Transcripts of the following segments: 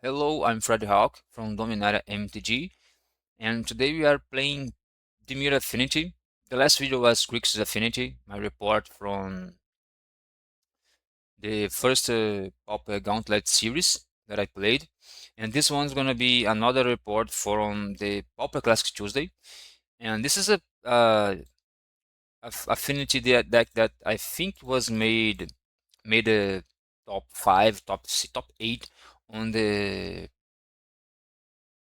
Hello, I'm Fred Hawk from Dominaria MTG, and today we are playing Dimir Affinity. The last video was GRIXIS Affinity, my report from the first PAUPER Gauntlet series that I played. And this one's gonna be another report from the PAUPER Classic Tuesday. And this is a Affinity deck that I think was made a top 5, top 8 on the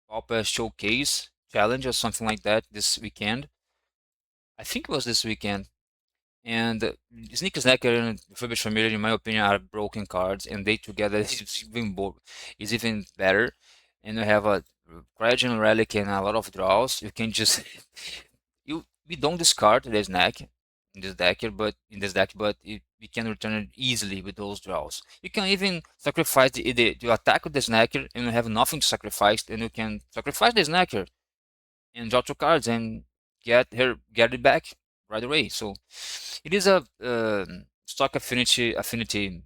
PAUPER Showcase Challenge or something like that this weekend. I think it was this weekend. And Sneak Snacker and Furbish Familiar, in my opinion, are broken cards, and they together is even better. And you have a Cryogen Relic and a lot of draws. You can just we don't discard the snack in this deck here, but we can return it easily with those draws. You can even sacrifice the attack with the snacker, and you have nothing to sacrifice, and you can sacrifice the snacker and draw 2 cards and get it back right away. So it is a stock affinity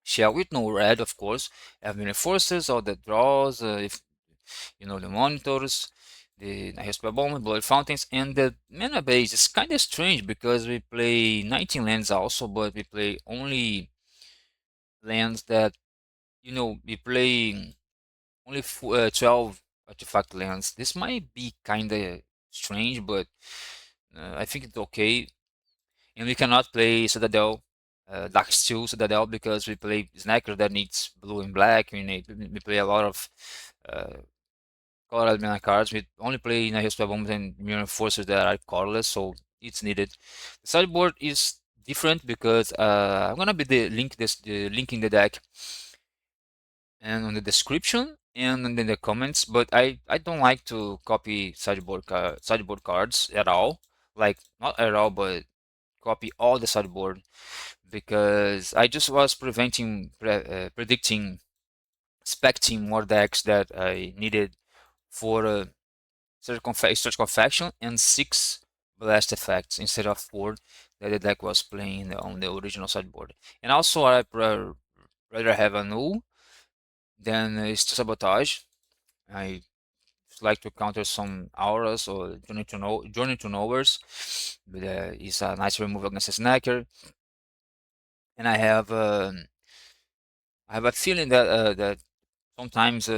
shell with no red, of course. Have many forces, all the draws, if you know the monitors, the Spell Bomb, Blood Fountains, and the mana base is kind of strange because we play 19 lands also, but we play only lands that we play only 12 artifact lands. This might be kind of strange, but I think it's okay. And we cannot play Citadel, Dark Steel Citadel because we play Snacker that needs blue and black. We play a lot of colored mana cards. We only play Nihil Bombs and Mirror Forces that are colorless, so it's needed. The sideboard is different because I'm gonna be the linking the deck and on the description and in the comments, but I don't like to copy sideboard cards at all. Like not at all, but copy all the sideboard because I just was predicting, expecting more decks that I needed for a surgical faction and 6 blast effects instead of 4 that the deck was playing on the original sideboard. And also I rather have a null than sabotage. I like to counter some auras or journey to nowheres. But it's a nice removal against a snacker. And I have a feeling that sometimes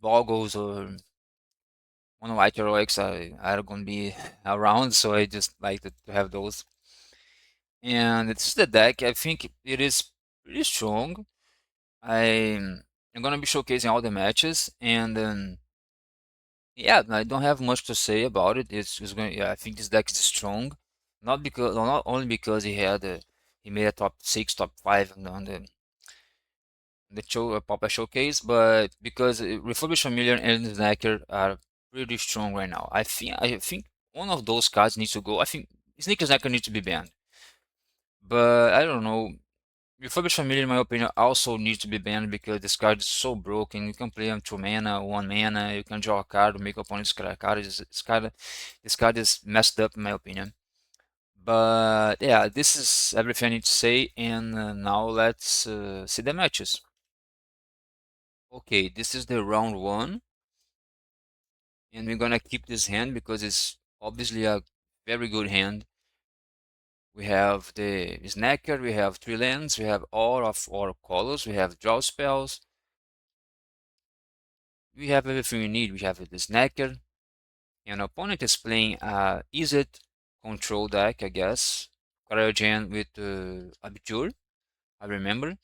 boggles or mono white heroics are gonna be around, so I just like to have those. And it's the deck. I think it is pretty strong. I'm gonna be showcasing all the matches, and yeah, I don't have much to say about it. It's going. Yeah, I think this deck is strong, not only because he made a top 6, top 5 on the show Papa Showcase, but because Refurbished Familiar and Snacker are pretty strong right now. I think one of those cards needs to go. I think Sneaker Snacker needs to be banned, but I don't know. Refurbished Familiar, in my opinion, also needs to be banned because this card is so broken. You can play on 2 mana, 1 mana. You can draw a card, make opponents card a card. This card is messed up, in my opinion. But yeah, this is everything I need to say, and now let's see the matches. Okay, this is the round 1, and we're gonna keep this hand because it's obviously a very good hand. We have the Snacker, we have 3 lands, we have all of our colors, we have draw spells, we have everything we need. We have the Snacker, and opponent is playing IZZET control deck, I guess. Cryogen with Abjure, I remember.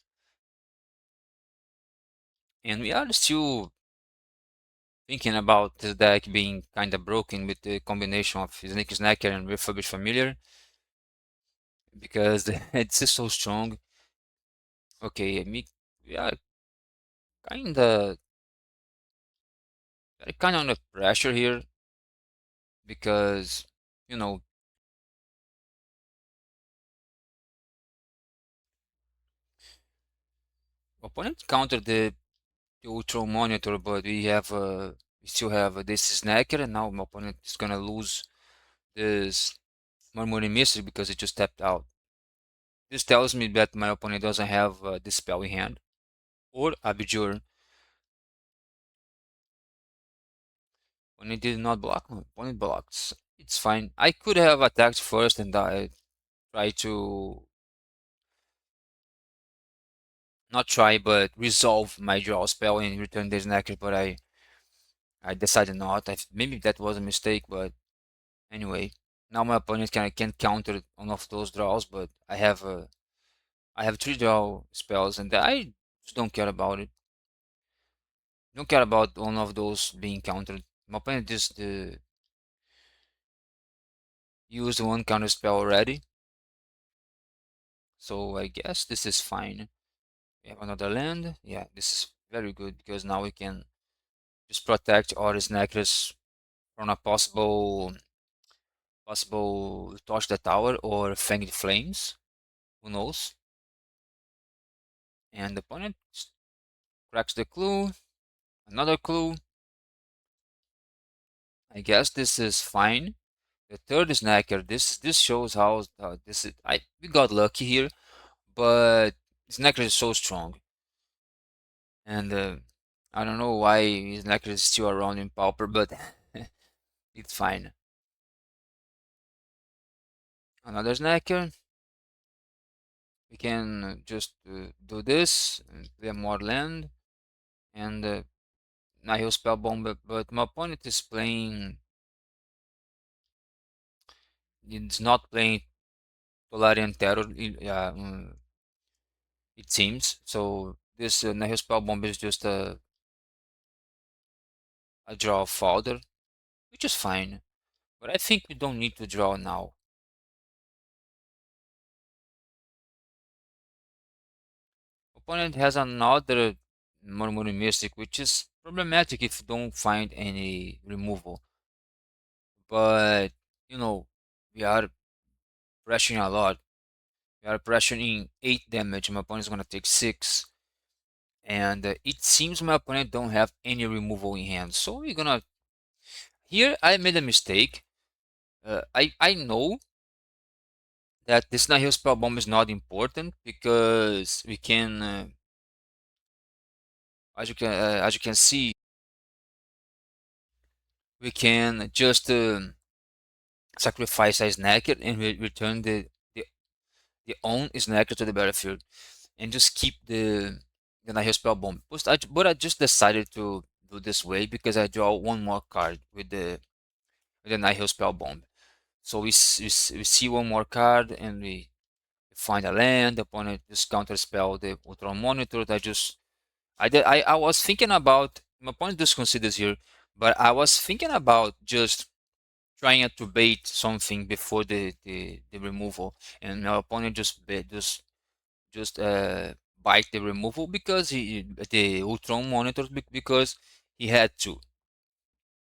And we are still thinking about this deck being kind of broken with the combination of Snake Snacker and Refurbished Familiar because it's just so strong. Okay, we are kind of under pressure here because you know opponent countered the Ultra Monitor, but we still have this Snacker, and now my opponent is gonna lose this Murmuring Mystic because it just tapped out. This tells me that my opponent doesn't have this spell in hand or Abjure. When it did not block, when it blocks, it's fine. I could have attacked first and I try to not try, but resolve my draw spell and return this necklace. But I decided not. Maybe that was a mistake, but anyway, now my opponent can counter one of those draws, but I have three draw spells, and I just don't care about it. Don't care about one of those being countered. My opponent just used one counter spell already, so I guess this is fine. We have another land. Yeah, this is very good because now we can just protect our necklace from a possible touch the tower or fanged flames. Who knows? And the opponent cracks the clue. Another clue. I guess this is fine. The third is Snacker. This shows how this is. We got lucky here, but Snacker is so strong, and I don't know why Snacker is still around in Pauper, but it's fine. Another Snacker. We can just do this, and play more land, and now he'll spell bomb. But my opponent is playing. It's not playing Tolarian Terror. It seems so. This Nihil spell bomb is just a draw fodder, which is fine. But I think we don't need to draw now. Opponent has another Murmuring Mystic, which is problematic if you don't find any removal. But you know, we are pressuring a lot. We are pressuring 8 damage. My opponent is gonna take 6. And it seems my opponent don't have any removal in hand. So we're gonna here I made a mistake. I know that this Nihil spell bomb is not important because we can, as you can see, we can just sacrifice a snacker and return the own snacker to the battlefield and just keep the Nihil spell bomb. But I just decided to do this way because I draw one more card with the Nihil spell bomb. So we see one more card and we find a land. The opponent just counter spell the Ultron Monitor. I was thinking about my opponent just considers here, but I was thinking about just trying to bait something before the removal, and my opponent just bite the removal because the Ultron Monitor because he had to.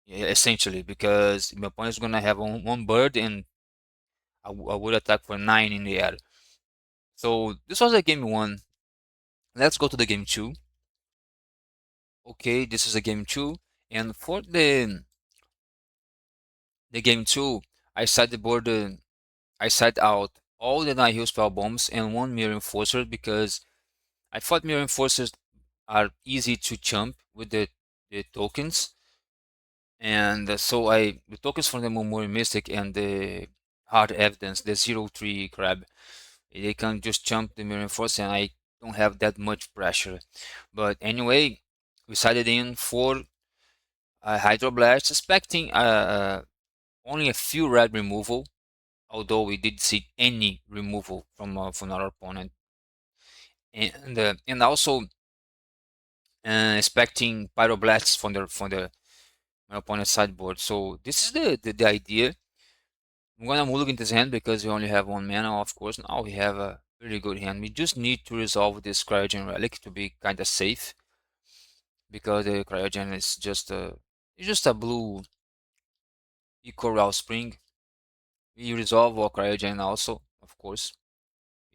Yeah, essentially because my opponent is gonna have one bird and I would attack for 9 in the air. So this was a game 1. Let's go to the game 2. Okay, this is a game 2, and for the game 2, I side the board. I side out all the Nihil spell bombs and one mirror enforcer because I thought mirror enforcers are easy to jump with the tokens, and so the tokens from the Murmuring Mystic and the Hard Evidence, the 0-3 crab, they can just jump the mirror enforcer, and I don't have that much pressure. But anyway, we sided in for Hydroblast, expecting only a few red removal, although we did see any removal from our opponent, and also expecting Pyroblasts from the my opponent's sideboard. So this is the idea. I'm gonna mulligan this hand because we only have one mana, of course. Now we have a really good hand. We just need to resolve this Cryogen Relic to be kind of safe because the Cryogen is just a blue Eco Spring. We resolve our Cryogen also, of course.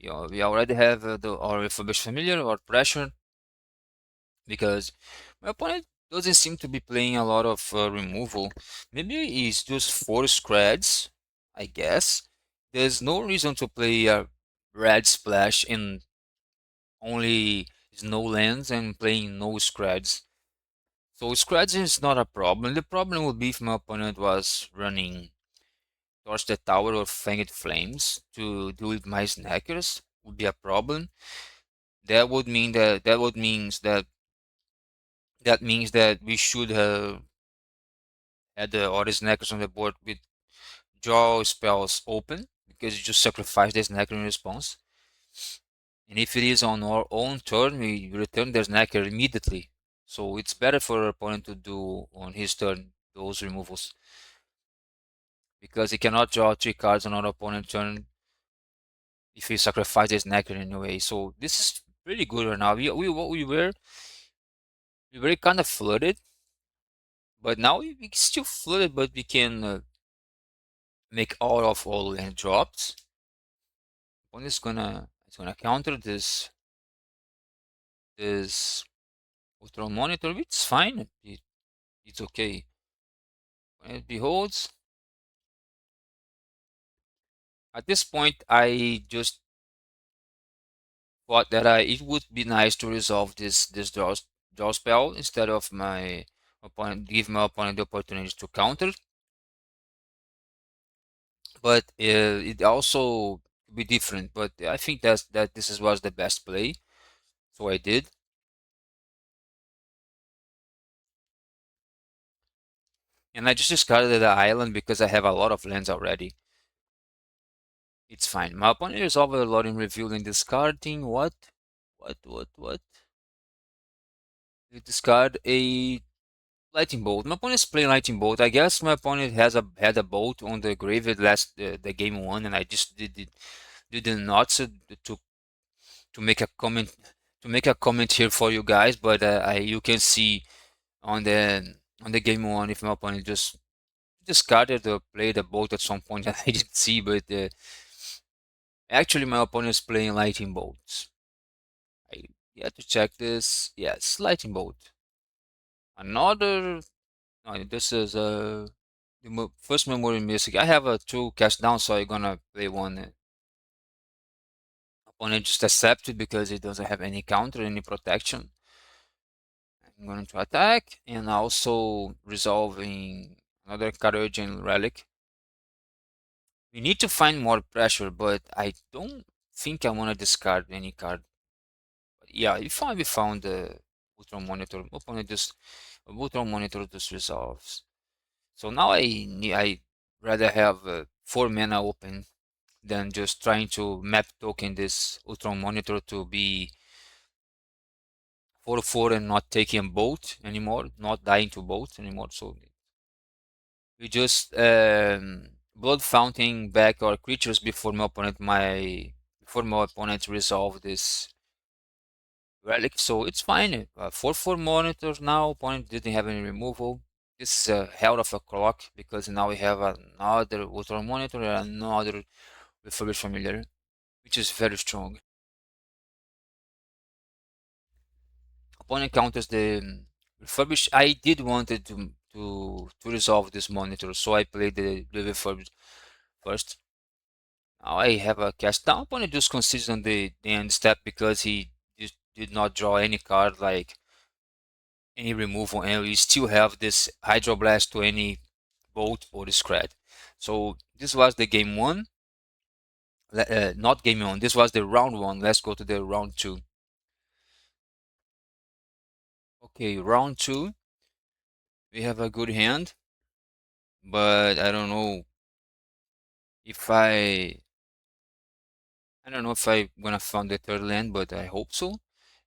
We already have our Refurbished Familiar or Pressure because my opponent doesn't seem to be playing a lot of removal. Maybe he's just 4 Scrads, I guess. There's no reason to play a Red Splash in only Snow Lands and playing no Scrads. So scratching is not a problem. The problem would be if my opponent was running towards the tower or fanged flames to do with my snackers would be a problem. That would mean that we should have had the other snackers on the board with draw spells open because you just sacrifice the snacker in response. And if it is on our own turn, we return the snacker immediately. So it's better for our opponent to do on his turn those removals because he cannot draw 3 cards on our opponent's turn if he sacrifices snacker anyway. So this is pretty good right now. We were kind of flooded, but now we still flooded, but we can make all of all land drops. One is gonna counter this Ultron monitor, which is fine. It's okay. When it beholds, at this point, I just thought that it would be nice to resolve this draw spell instead of my opponent give my opponent the opportunity to counter. But it also could be different. But I think that this was the best play, so I did. And I just discarded the island because I have a lot of lands already. It's fine. My opponent resolved a lot in revealing discarding what? What? You discard a lightning bolt. My opponent's playing lightning bolt. I guess my opponent had a bolt on the graveyard last the game one, and I just did not to make a comment here for you guys. But you can see on the game one if my opponent just discarded or played a bolt at some point, and I didn't see. But actually, my opponent is playing lightning bolts. I had to check this. Yes, lightning bolt. Another. No, this is the first memory music. I have a two cast down, so I'm gonna play one. Opponent just accept it because it doesn't have any counter, any protection. I'm going to attack and also resolving another Courageous Relic. We need to find more pressure, but I don't think I want to discard any card. Yeah, if we found the Ultron Monitor, opponent just Ultron Monitor just resolves. So now I rather have 4 mana open than just trying to map token this Ultron Monitor to be 4/4 and not taking a bolt anymore, not dying to bolt anymore. So we just blood fountain back our creatures before my opponent resolve this relic. So it's fine. 4/4 monitors now. Opponent didn't have any removal. This is a hell of a clock because now we have another Ultron monitor and another refurbished familiar, which is very strong. Opponent counters the refurbished. I did wanted to resolve this monitor, so I played the refurbished first. Now I have a cast down. Opponent just considers on the end step because he just did not draw any card like any removal, and we still have this Hydroblast to any bolt or discard. So this was the game one. Not game one. This was the round one. Let's go to the round two. Okay, round two. We have a good hand, but I don't know if I don't know if I gonna find the third land, but I hope so.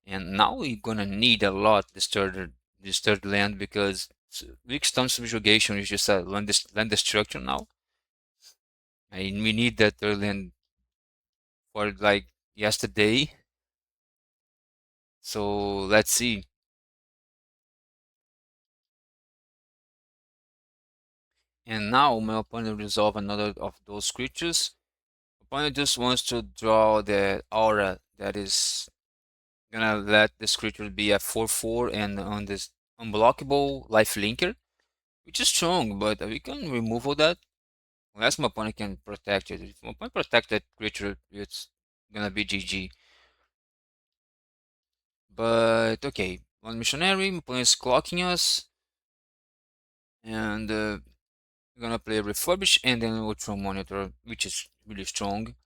And now we're gonna need a lot this third land because weak stone subjugation is just a land destruction now. And we need that third land for like yesterday. So let's see. And now my opponent resolve another of those creatures. Opponent just wants to draw the aura that is gonna let this creature be a 4/4 and on this unblockable life linker, which is strong, but we can remove all that unless my opponent can protect it. If my opponent protect that creature, it's gonna be GG. But okay, One missionary, my opponent is clocking us, and we're gonna play refurbish and then ultra monitor, which is really strong.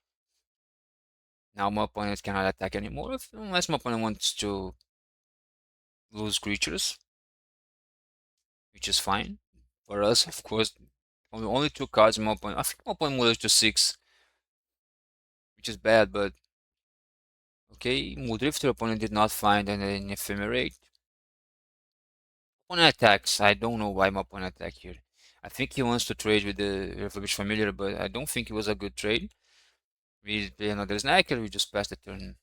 Now my opponent cannot attack anymore unless my opponent wants to lose creatures, which is fine for us, of course. Only two cards in my opponent. I think my opponent will lose to 6, which is bad, but okay. Muldrifter opponent did not find an ephemerate. Opponent attacks. I don't know why my opponent attacked here. I think he wants to trade with the Refurbished Familiar, but I don't think it was a good trade. We play another Snacker, we just passed the turn.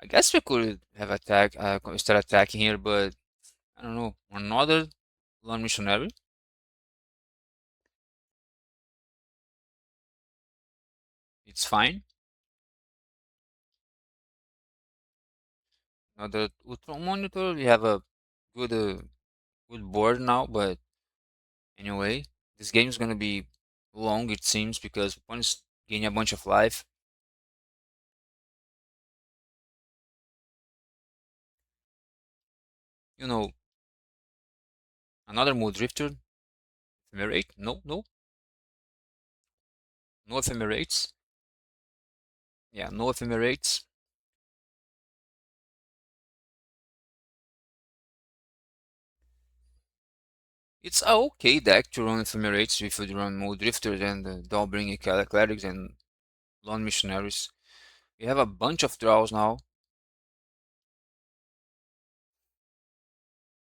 I guess we could have start attacking here, but I don't know. Another Lone Missionary. It's fine. Another Ultra Monitor. We have a good good board now, but anyway, this game is gonna be long, it seems, because opponents gain a bunch of life. You know, another Mood Drifter. Ephemerate? No, no. No ephemerates. Yeah, no ephemerates. It's a okay deck to run ephemerates if you run more drifters and Dawnbringer Clerics and Lone Missionaries. We have a bunch of draws now.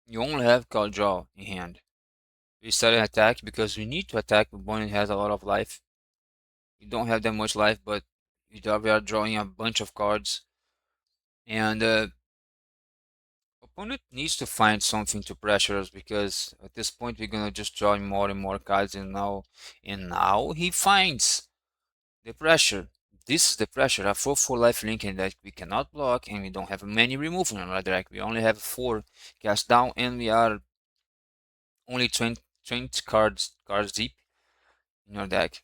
You only have card draw in hand. We start an attack because we need to attack when opponent has a lot of life. We don't have that much life, but we are drawing a bunch of cards. And opponent needs to find something to pressure us because at this point we're gonna just draw more and more cards and now he finds the pressure. This is the pressure. A 4/4 life linking that we cannot block and we don't have many removal in our deck. We only have 4 cast down and we are only 20 cards deep in our deck.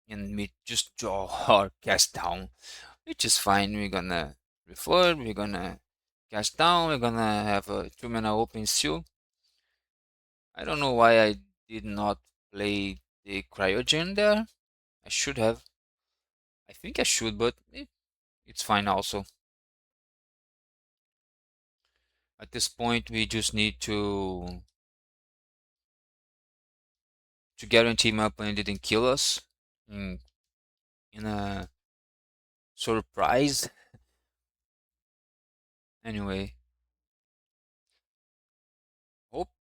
And we just draw our cast down, which is fine. We're gonna refer, we're gonna cast down, we're gonna have a 2 mana open seal. I don't know why I did not play the cryogen there. I should have. I think I should, but it's fine also. At this point, we just need to guarantee my opponent didn't kill us in, in a surprise. Anyway,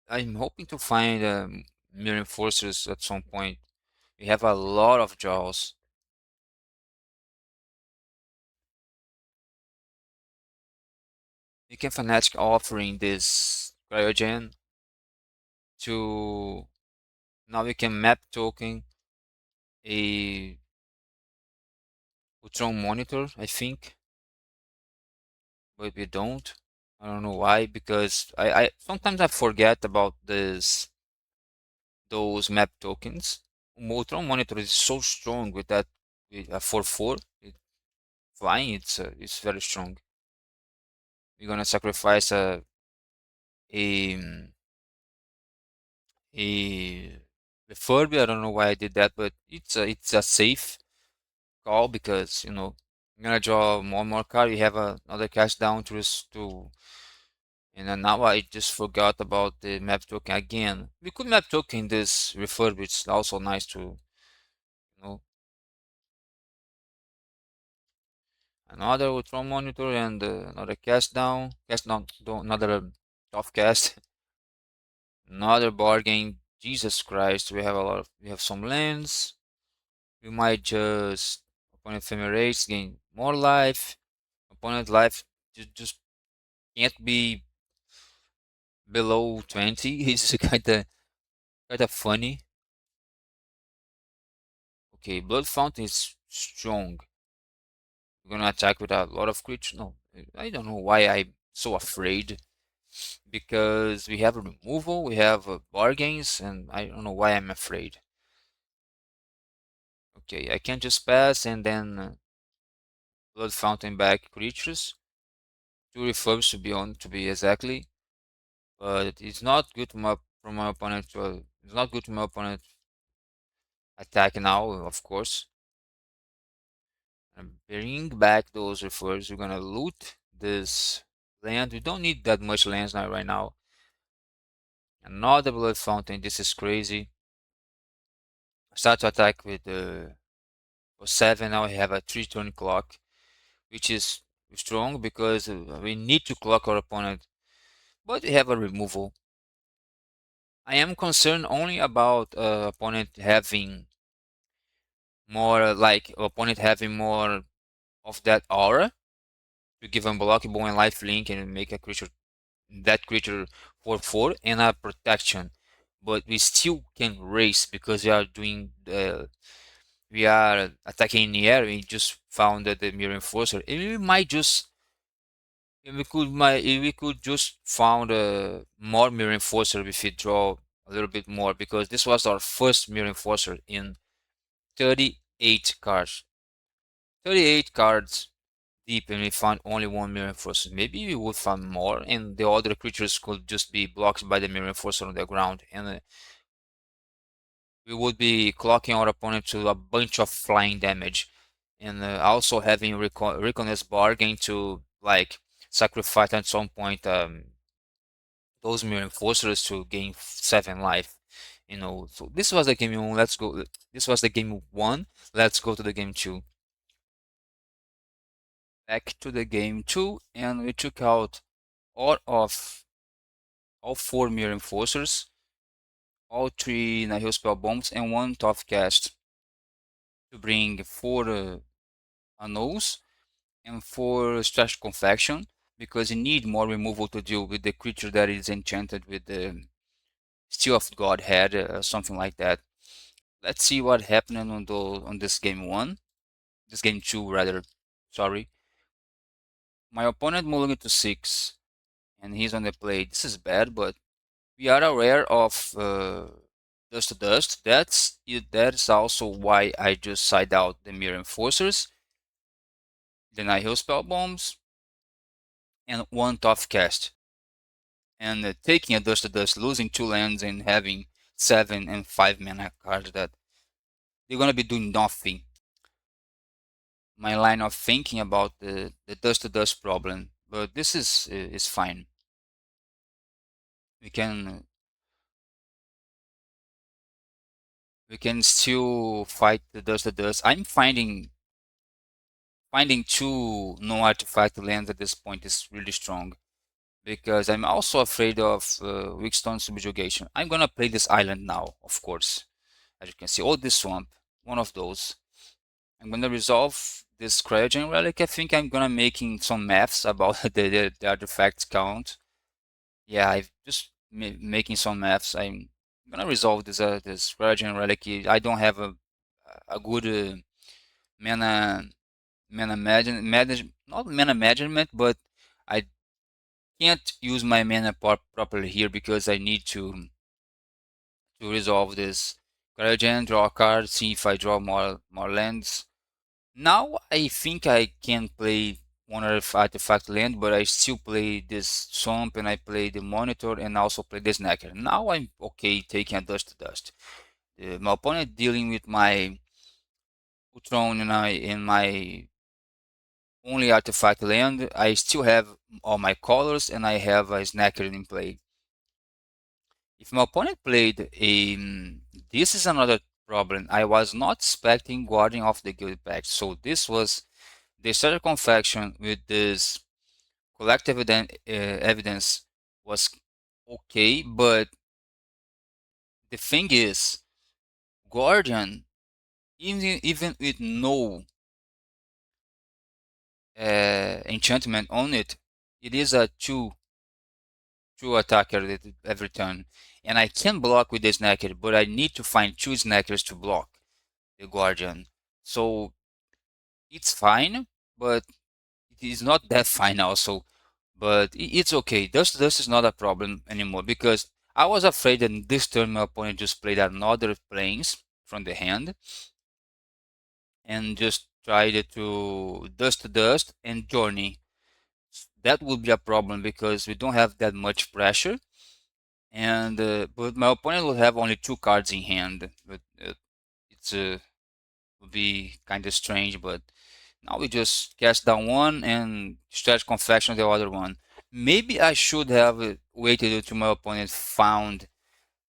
I'm hoping to find Mirror Enforcers at some point. We have a lot of draws. We can Fnatic offering this Cryogen to now we can map token a Utron monitor, I think, but we don't. I don't know why, because I sometimes I forget about those map tokens. Utron monitor is so strong with that with a 4/4. Flying, it's very strong. We're gonna sacrifice a a the Furby. I don't know why I did that, but it's a safe call because I'm gonna draw more card. We have another cash down to and then now I just forgot about the map token again. We could map token this refurb, it's also nice to know another Ultron monitor and another cast down, another tough cast, another bargain. Jesus Christ, we have some lands. We might just opponent ephemerate, gain more life. Opponent life just can't be below 20. It's kinda funny. Okay, Blood Fountain is strong. We're gonna attack with a lot of creatures. No, I don't know why I'm so afraid. Because we have removal, we have bargains, and I don't know why I'm afraid. Okay, I can just pass and then Blood Fountain back creatures. 2 refurbs to be exactly. But it's not good to from my opponent to it's not good to my opponent attack now, of course. And bring back those refurbs. We're gonna loot this land. We don't need that much lands now right now. Another blood fountain. This is crazy. Start to attack with the 7. Now we have a 3-turn clock, which is strong because we need to clock our opponent. But we have a removal. I am concerned only about opponent having more opponent having more of that aura to give unblockable and life link and make a creature that creature 4/4 and a protection. But we still can race because we are attacking in the air. We just found that the mirror enforcer. And we might just we could just found more mirror enforcer if we draw a little bit more because this was our first mirror enforcer in 38 cards. 38 cards deep and we found only one mirror enforcer. Maybe we would find more and the other creatures could just be blocked by the mirror enforcer on the ground and we would be clocking our opponent to a bunch of flying damage and also having Reconnaissance Bargain to like sacrifice at some point those mirror enforcers to gain 7 life. You know, so this was the game 1. Let's go. This was the game 1. Let's go to the game 2. Back to the game 2, and we took out all 4 mirror enforcers, all 3 Nihil spell bombs, and 1 tough cast to bring 4 annuls and 4 strategic confection because you need more removal to deal with the creature that is enchanted with the Steel of Godhead, something like that. Let's see what happened on this game 1, this game 2 rather. Sorry, my opponent moving to 6, and he's on the play. This is bad, but we are aware of dust to dust. That's it. That's also why I just side out the mirror enforcers, then I heal spell bombs, and 1 tough cast. And taking a dust to dust, losing 2 lands and having 7 and 5 mana cards that they're gonna be doing nothing. My line of thinking about the dust to dust problem, but this is fine. We can we can still fight the dust to dust. I'm finding 2 no-artifact lands at this point is really strong because I'm also afraid of Weakstone Subjugation. I'm gonna play this island now, of course. As you can see, oh, this swamp, one of those. I'm gonna resolve this Cryogen Relic. I think I'm gonna making some maths about the artifact count. Yeah, I've just making some maths. I'm gonna resolve this Cryogen Relic. I don't have a good mana not mana management, but I can't use my mana properly here because I need to resolve this. Cryogen, draw a card, see if I draw more lands. Now I think I can play one artifact land, but I still play this swamp and I play the monitor and also play the snacker. Now I'm okay taking a dust to dust. My opponent dealing with my Utron and my only artifact land. I still have all my colors and I have a snacker in play. If my opponent played a, this is another problem. I was not expecting Guardian of the Guild Pact, so this was the starter confection with this collective evidence was okay, but the thing is, Guardian, even with no enchantment on it, it is a two attacker every turn, and I can block with the snacker, but I need to find 2 snackers to block the Guardian. So it's fine, but it is not that fine also. But it's okay. Dust is not a problem anymore because I was afraid that this turn my opponent just played another planes from the hand and just tried to dust and journey. that would be a problem because we don't have that much pressure. And but my opponent will have only 2 cards in hand. But it's would be kind of strange. But now we just cast down one and stretch confection the other one. Maybe I should have waited until my opponent find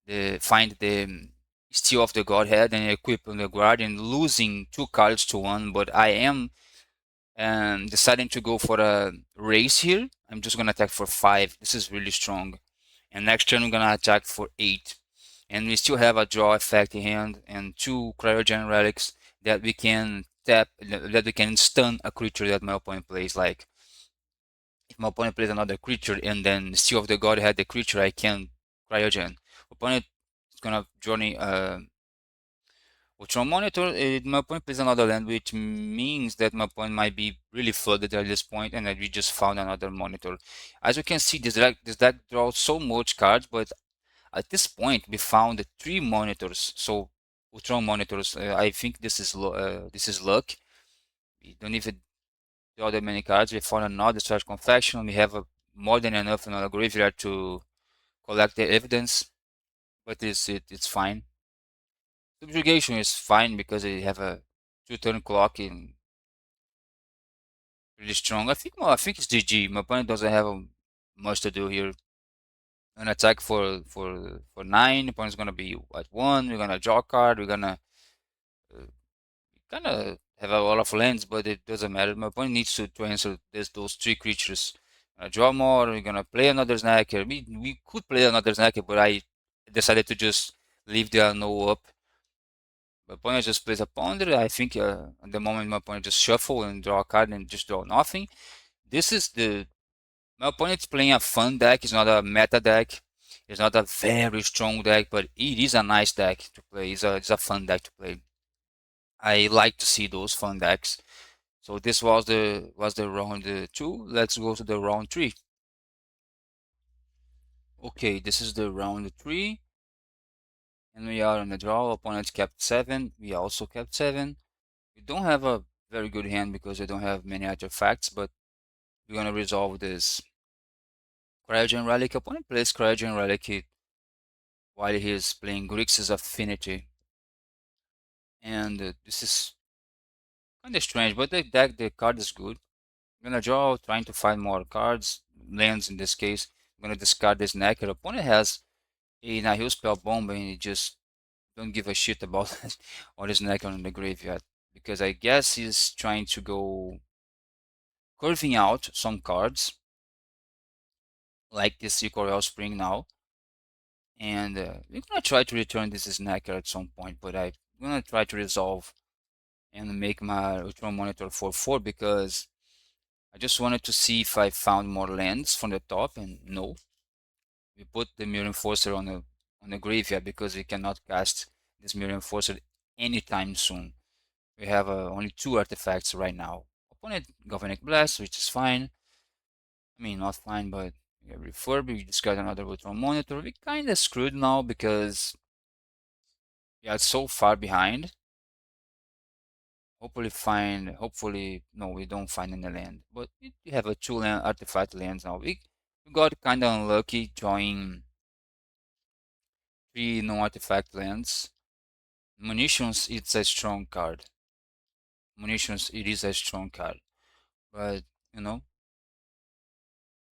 the Steel of the Godhead and equip on the Guardian, losing 2 cards to one. But I am deciding to go for a race here. I'm just gonna attack for 5. This is really strong. And next turn I'm gonna attack for 8. And we still have a draw effect in hand and 2 Cryogen relics that we can tap, that we can stun a creature that my opponent plays. Like if my opponent plays another creature and then Steel of the God had the creature, I can Cryogen. Opponent is gonna journey Ultron Monitor. My opponent plays another land, which means that my opponent might be really flooded at this point, and that we just found another monitor. As you can see, this deck draws so much cards, but at this point we found 3 monitors. So Ultron monitors. I think this is luck. We don't even draw that many cards. We found another Strategic Confection. We have more than enough in our graveyard to collect the evidence, but it's fine. Subjugation is fine because they have a 2-turn clock and really strong. I think it's GG. My opponent doesn't have much to do here. An attack for 9. Opponent's gonna be at 1. We're gonna draw a card. We're gonna kind of have a lot of lands, but it doesn't matter. My opponent needs to answer those 3 creatures. Draw more. We're gonna play another snacker. We could play another snacker, but I decided to just leave the no up. My opponent just plays a ponder. I think at the moment my opponent just shuffle and draw a card and just draw nothing. This is the My opponent's playing a fun deck. It's not a meta deck. It's not a very strong deck, but it is a nice deck to play. It's a fun deck to play. I like to see those fun decks. So this was the round 2. Let's go to the round 3. Okay, this is the round 3, and we are on the draw. Opponent kept 7. We also kept 7. We don't have a very good hand because we don't have many artifacts, but we're gonna resolve this. Cryogen Relic. Opponent plays Cryogen Relic while he is playing GRIXIS Affinity. And this is kind of strange, but the card is good. I'm gonna draw, trying to find more cards, lands in this case. I'm gonna discard this Necker. Opponent has a Nihil Spell Bomb and he just don't give a shit about all his Necker in the graveyard. Because I guess he's trying to go curving out some cards, like this Equal Spring now. And we're gonna try to return this Snacker at some point, but I'm gonna try to resolve and make my Ultron Monitor 4/4 because I just wanted to see if I found more lands from the top, and no. We put the Mirror Enforcer on the graveyard because we cannot cast this Mirror Enforcer anytime soon. We have only 2 artifacts right now. Opponent Galvanic Blast, which is fine. I mean, not fine, but we have Refurb, we discard another Ultron Monitor. We kinda screwed now because we are so far behind. Hopefully, no, we don't find any land. But we have a 2 land artifact lands now. We got kinda unlucky drawing 3 non-artifact lands. Munitions, it's a strong card. Munitions, it is a strong card. But, you know,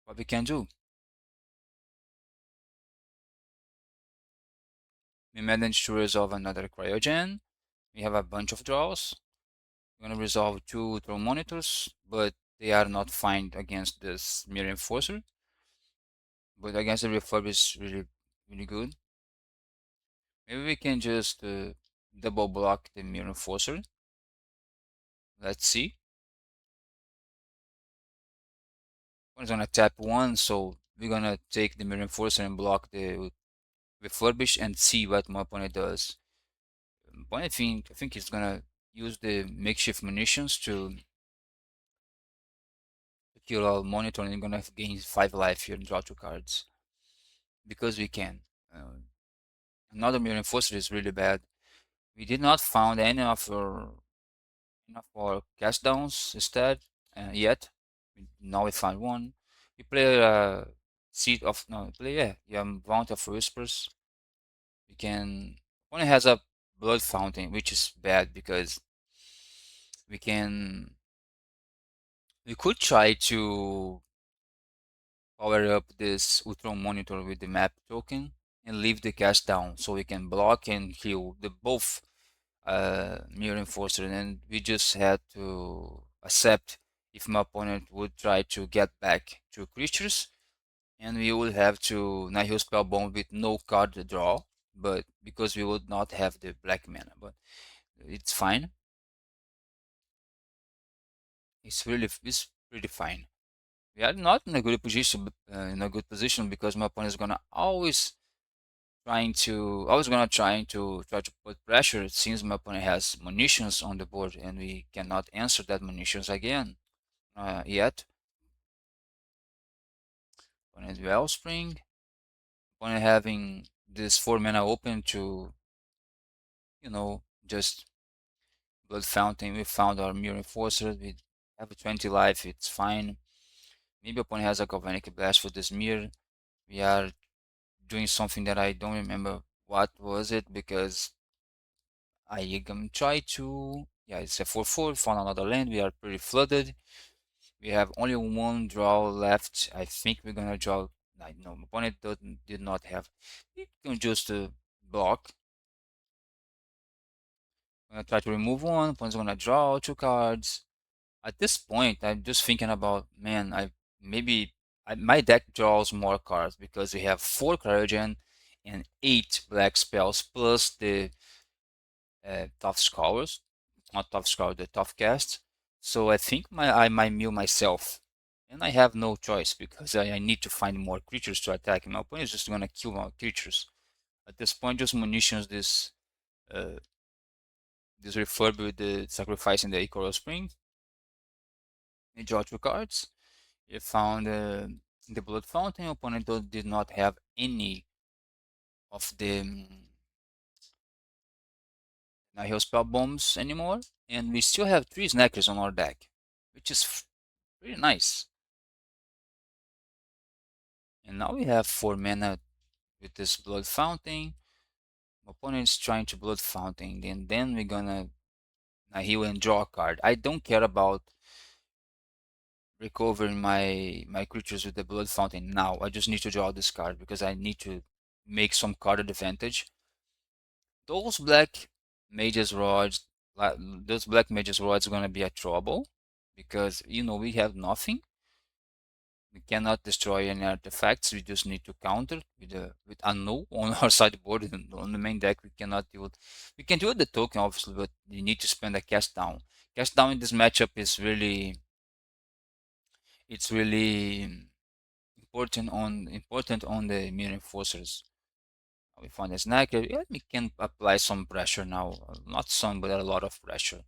what we can do. We managed to resolve another Cryogen. We have a bunch of draws. We're gonna resolve 2 Throne Monitors, but they are not fine against this Mirror Enforcer. But against the Refurb is really, really good. Maybe we can just double block the Mirror Enforcer. Let's see. We're gonna tap 1, so we're gonna take the Mirror Enforcer and block the Refurbish and see what my opponent does. But I think he's gonna use the makeshift munitions to kill our monitor, and we're gonna gain 5 life here and draw 2 cards. Because we can. Another Mirror Enforcer is really bad. We did not found any of our cast downs instead yet. Now we found one. You play Seed of no play yeah Vaunt of Whispers. You can opponent has a Blood Fountain, which is bad because we can we could try to power up this Ultron monitor with the map token and leave the cast down so we can block and heal the both mirror enforcer, and we just had to accept if my opponent would try to get back to creatures, and we would have to Nihil Spellbomb with no card draw, but because we would not have the black mana, but it's fine. It's pretty fine. We are not in a good position because my opponent is gonna always gonna try to put pressure since my opponent has munitions on the board and we cannot answer that munitions again yet. Opponent Wellspring, opponent having this 4 mana open to just Blood Fountain. We found our Mirror Enforcer. We have a 20 life. It's fine. Maybe opponent has a Galvanic Blast for this mirror. We are doing something that I don't remember what was it because I can try to. Yeah, it's a 4/4. Found another land. We are pretty flooded. We have only one draw left. I think we're gonna draw. No, opponent did not have. We can just block. Gonna try to remove one. Opponent's gonna draw 2 cards. At this point, I'm just thinking about, man, my deck draws more cards because we have 4 Cryogen and 8 black spells plus the Tough Scholars, not Tough Scholar, the Tough Cast. So I think I might mill myself, and I have no choice because I need to find more creatures to attack. My opponent is just gonna kill my creatures. At this point, just munitions uh, this refurb with the sacrificing the Coral Spring. You draw 2 cards. You found the Blood Fountain. Opponent did not have any of the Nihil Spell Bombs anymore, and we still have 3 Snackers on our deck, which is pretty nice. And now we have 4 mana with this Blood Fountain. Opponent's trying to Blood Fountain, and then we're gonna Nihil and draw a card. I don't care about recovering my creatures with the Blood Fountain now. I just need to draw this card because I need to make some card advantage. Those black mages rods, those black mages rods are gonna be a trouble because we have nothing. We cannot destroy any artifacts. We just need to counter with a no on our sideboard. And on the main deck, we cannot deal. We can deal with the token obviously, but you need to spend a cast down. Cast down in this matchup is really important on the immune enforcers. We find a snack. Yeah, we can apply some pressure now. Not some, but a lot of pressure.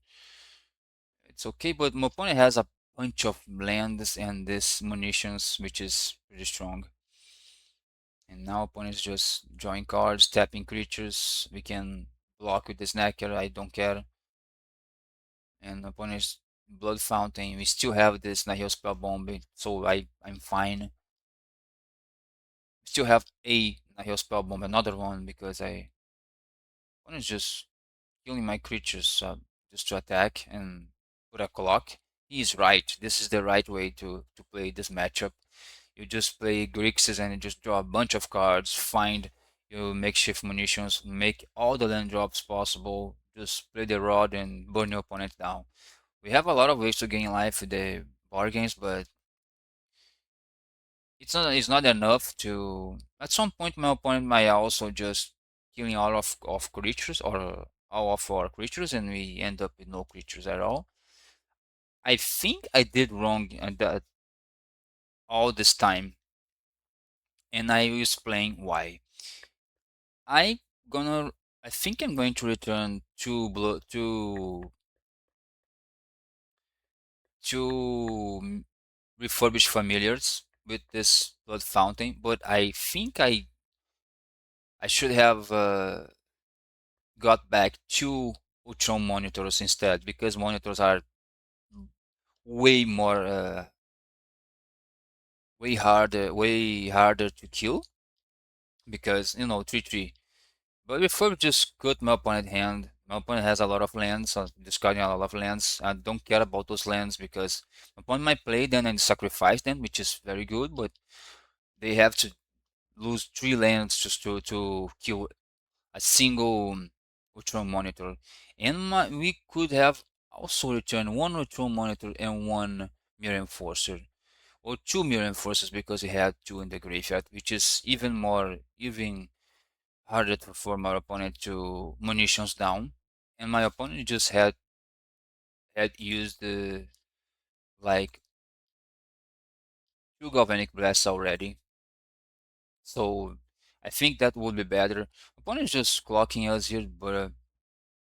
It's okay, but my opponent has a bunch of lands and this munitions, which is pretty strong. And now opponent is just drawing cards, tapping creatures. We can block with the snacker. I don't care. And opponent's Blood Fountain. We still have this Nihil Spell Bomb, so I'm fine. Still have a Nihil Spell Bomb, another one because opponent's just killing my creatures just to attack and put a clock. He's right. This is the right way to play this matchup. You just play Grixis and you just draw a bunch of cards, find your makeshift munitions, make all the land drops possible, just play the rod and burn your opponent down. We have a lot of ways to gain life with the bargains, but it's not enough to. At some point, my opponent might also just killing all of creatures or all of our creatures, and we end up with no creatures at all. I think I did wrong that all this time, and I will explain why. I gonna. I think I'm going to return two refurbished familiars with this blood fountain, but I think I should have got back 2 Ultron monitors instead because monitors are way more way harder to kill because, you know, 3-3. But before we just cut my opponent hand, my opponent has a lot of lands, so discarding a lot of lands. I don't care about those lands because my opponent might play them and sacrifice them, which is very good, but they have to lose 3 lands just to kill a single Ultron monitor. And we could have also returned one Ultron monitor and one Mirror Enforcer, or 2 Mirror Enforcers because we had 2 in the graveyard, which is even harder for my opponent to munitions down. And my opponent just had used like 2 Galvanic Blasts already. So I think that would be better. Opponent is just clocking us here, but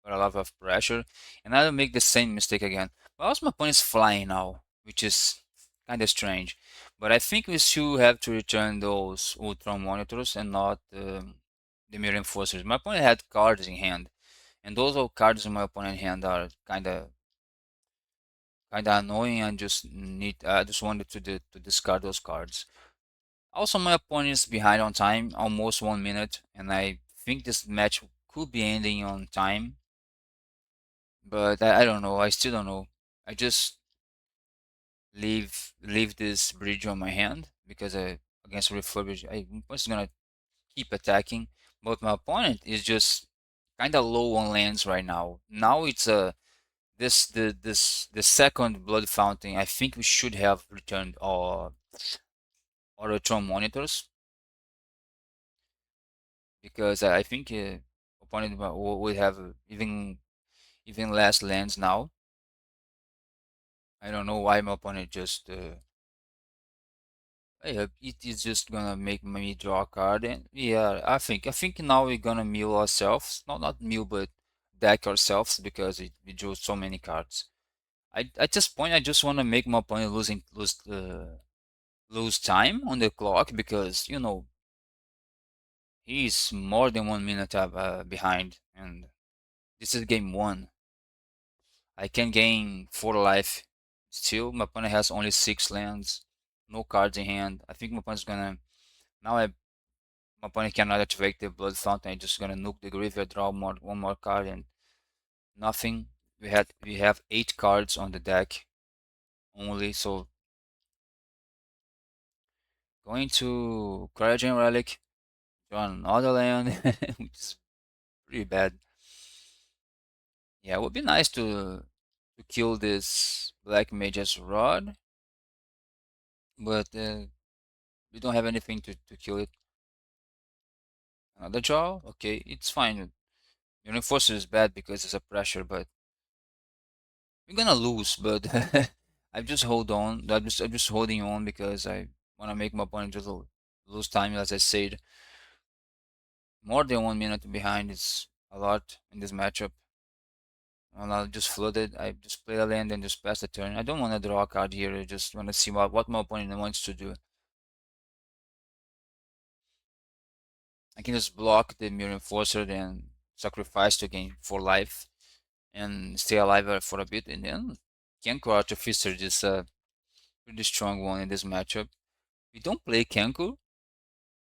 a lot of pressure, and I will make the same mistake again. But also my opponent is flying now, which is kind of strange. But I think we still have to return those Ultron monitors and not the Mirror Enforcers. My opponent had cards in hand, and those all cards in my opponent hand are kind of annoying. I just wanted to discard those cards. Also, my opponent is behind on time, almost 1 minute, and I think this match could be ending on time. But I don't know. I still don't know. I just leave this bridge on my hand because against refurbish I was gonna keep attacking, but my opponent is just kind of low on lands right now. Now it's the second blood fountain. I think we should have returned our Tron monitors because I think opponent will have even less lands now. I don't know why my opponent just yeah, it is just gonna make me draw a card, and yeah, I think now we're gonna mill ourselves. Not mill, but deck ourselves because we drew so many cards. At this point, I just want to make my opponent lose time on the clock because you know he's more than 1 minute behind, and this is game one. I can gain 4 life. Still, my opponent has only 6 lands, no cards in hand. I think my opponent's gonna now my opponent cannot activate the blood fountain. I'm just gonna nuke the graveyard, draw one more card, and nothing. We have 8 cards on the deck only, so going to Cryogen Relic, draw another land, which is pretty bad. Yeah, it would be nice to kill this Black Mage's Rod, but we don't have anything to kill it. Another draw? Okay, it's fine. Your Enforcer is bad because it's a pressure, but we're gonna lose, but I just hold on. I'm just holding on because I wanna make my opponent just lose time. As I said, more than 1 minute behind is a lot in this matchup. And I'll just flood it. I just play a land and just pass the turn. I don't want to draw a card here. I just want to see what my opponent wants to do. I can just block the Mirror Enforcer, then sacrifice to gain 4 life and stay alive for a bit, and then Kenko Artificer is a pretty strong one in this matchup. We don't play Kenku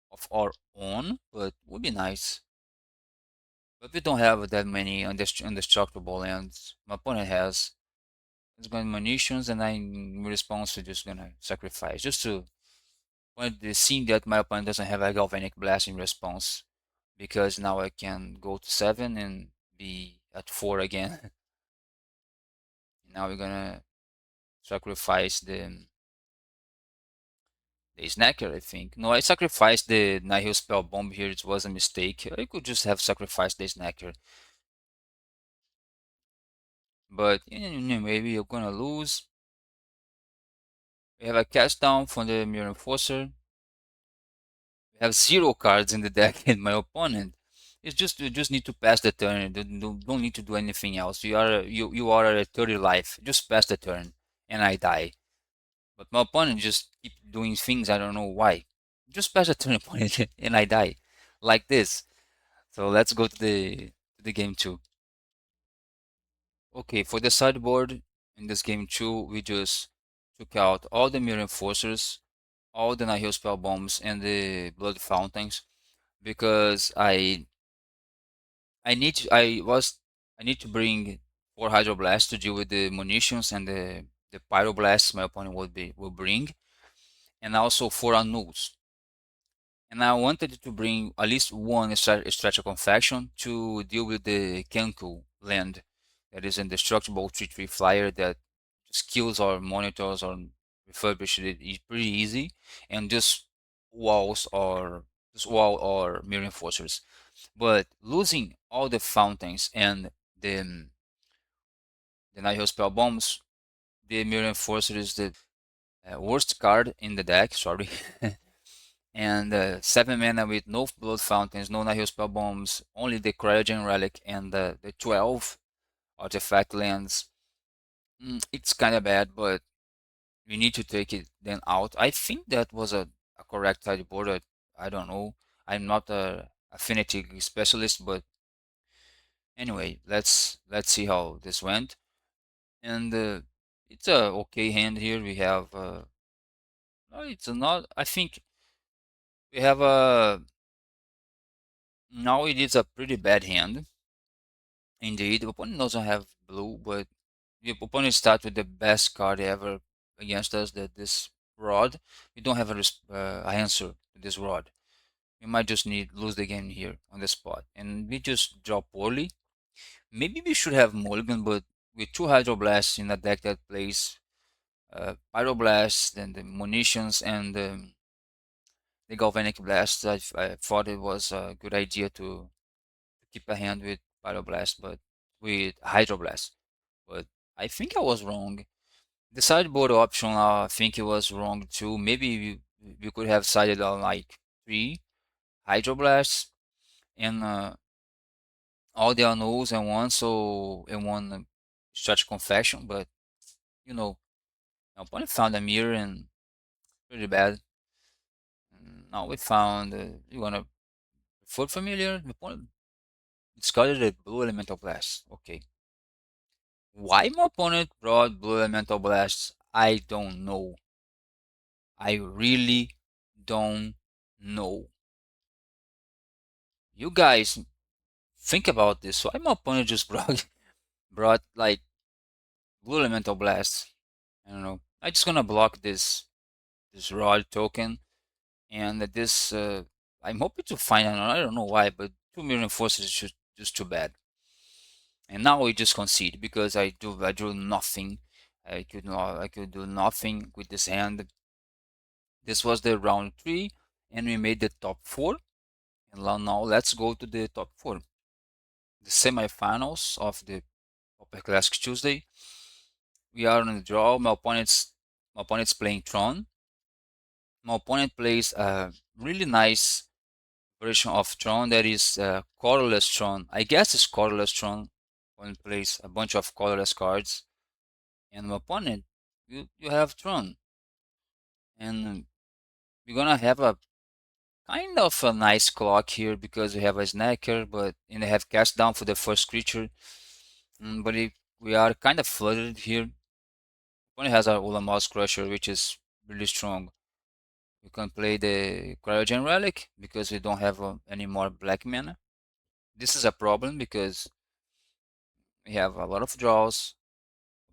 of our own, but would be nice. But we don't have that many indestructible lands. My opponent has. It's going munitions, and I'm in response to just gonna sacrifice just to point the seeing that my opponent doesn't have a galvanic blast in response, because now I can go to 7 and be at 4 again. Now we're gonna sacrifice the snacker, I think. No, I sacrificed the Nihil Spell Bomb here. It was a mistake. I could just have sacrificed the snacker. But maybe you're gonna lose. We have a cast down from the Mirror Enforcer. We have 0 cards in the deck, and my opponent. It's just you just need to pass the turn. Don't need to do anything else. You are at 30 life. Just pass the turn, and I die. But my opponent just keep doing things I don't know why. Just pass the turn, opponent, and I die, like this. So let's go to the game two. Okay, for the sideboard in this game two, we just took out all the Mirror Enforcers. all the Nihil spell bombs and the blood fountains because I need to bring 4 hydroblasts to deal with the munitions and the pyroblasts my opponent will bring, and also 4 annuls. And I wanted to bring at least one strategical faction to deal with the Kenku land that is indestructible 3/3 flyer that just kills our monitors or refurbish it is pretty easy, and just wall or mirror enforcers. But losing all the fountains and the Nihil spell bombs, the mirror enforcer is the worst card in the deck. Sorry. And 7 mana with no blood fountains, no Nihil spell bombs, only the Cryogen relic and the 12 artifact lands. It's kind of bad, but we need to take it then out. I think that was a correct sideboard. I don't know. I'm not a Affinity specialist, but anyway, let's see how this went. And it's a okay hand here. We have no, it's not. I think we have a now it is a pretty bad hand. Indeed, the opponent doesn't have blue, but the opponent starts with the best card ever against us, that this rod. We don't have a answer to this rod. We might just need lose the game here on the spot, and we just draw poorly. Maybe we should have mulligan, but with 2 hydroblasts in a deck that plays pyroblasts, then the munitions and the galvanic blasts, I thought it was a good idea to keep a hand with pyroblast, but with hydroblast. But I think I was wrong. The sideboard option, I think it was wrong too. Maybe we could have sided on like 3 hydroblasts and all the unknowns and one, so in one stretch confection. But you know, my opponent found a mirror and pretty bad. Now we found you wanna foot familiar. My opponent discarded a blue elemental blast. Okay. Why my opponent brought blue elemental blasts? I don't know. I really don't know. You guys think about this. Why my opponent just brought like blue elemental blasts? I don't know. I just gonna block this rod token and this I'm hoping to find I don't know why, but 2 million forces is just too bad. And now we just concede because I drew nothing. I could do nothing with this hand. This was the round 3 and we made the top 4. And now let's go to the top 4. The semifinals of the Pauper Classic Tuesday. We are on the draw. My opponent's playing Tron. My opponent plays a really nice version of Tron that is colorless Tron. I guess it's colorless Tron. Opponent plays a bunch of colorless cards. And my opponent, you have Tron. And we're gonna have a kind of a nice clock here because we have a snacker, but and they have cast down for the first creature. But we are kind of flooded here. Opponent has our Ulamas Crusher, which is really strong. We can play the Cryogen Relic because we don't have any more black mana. This is a problem because we have a lot of draws.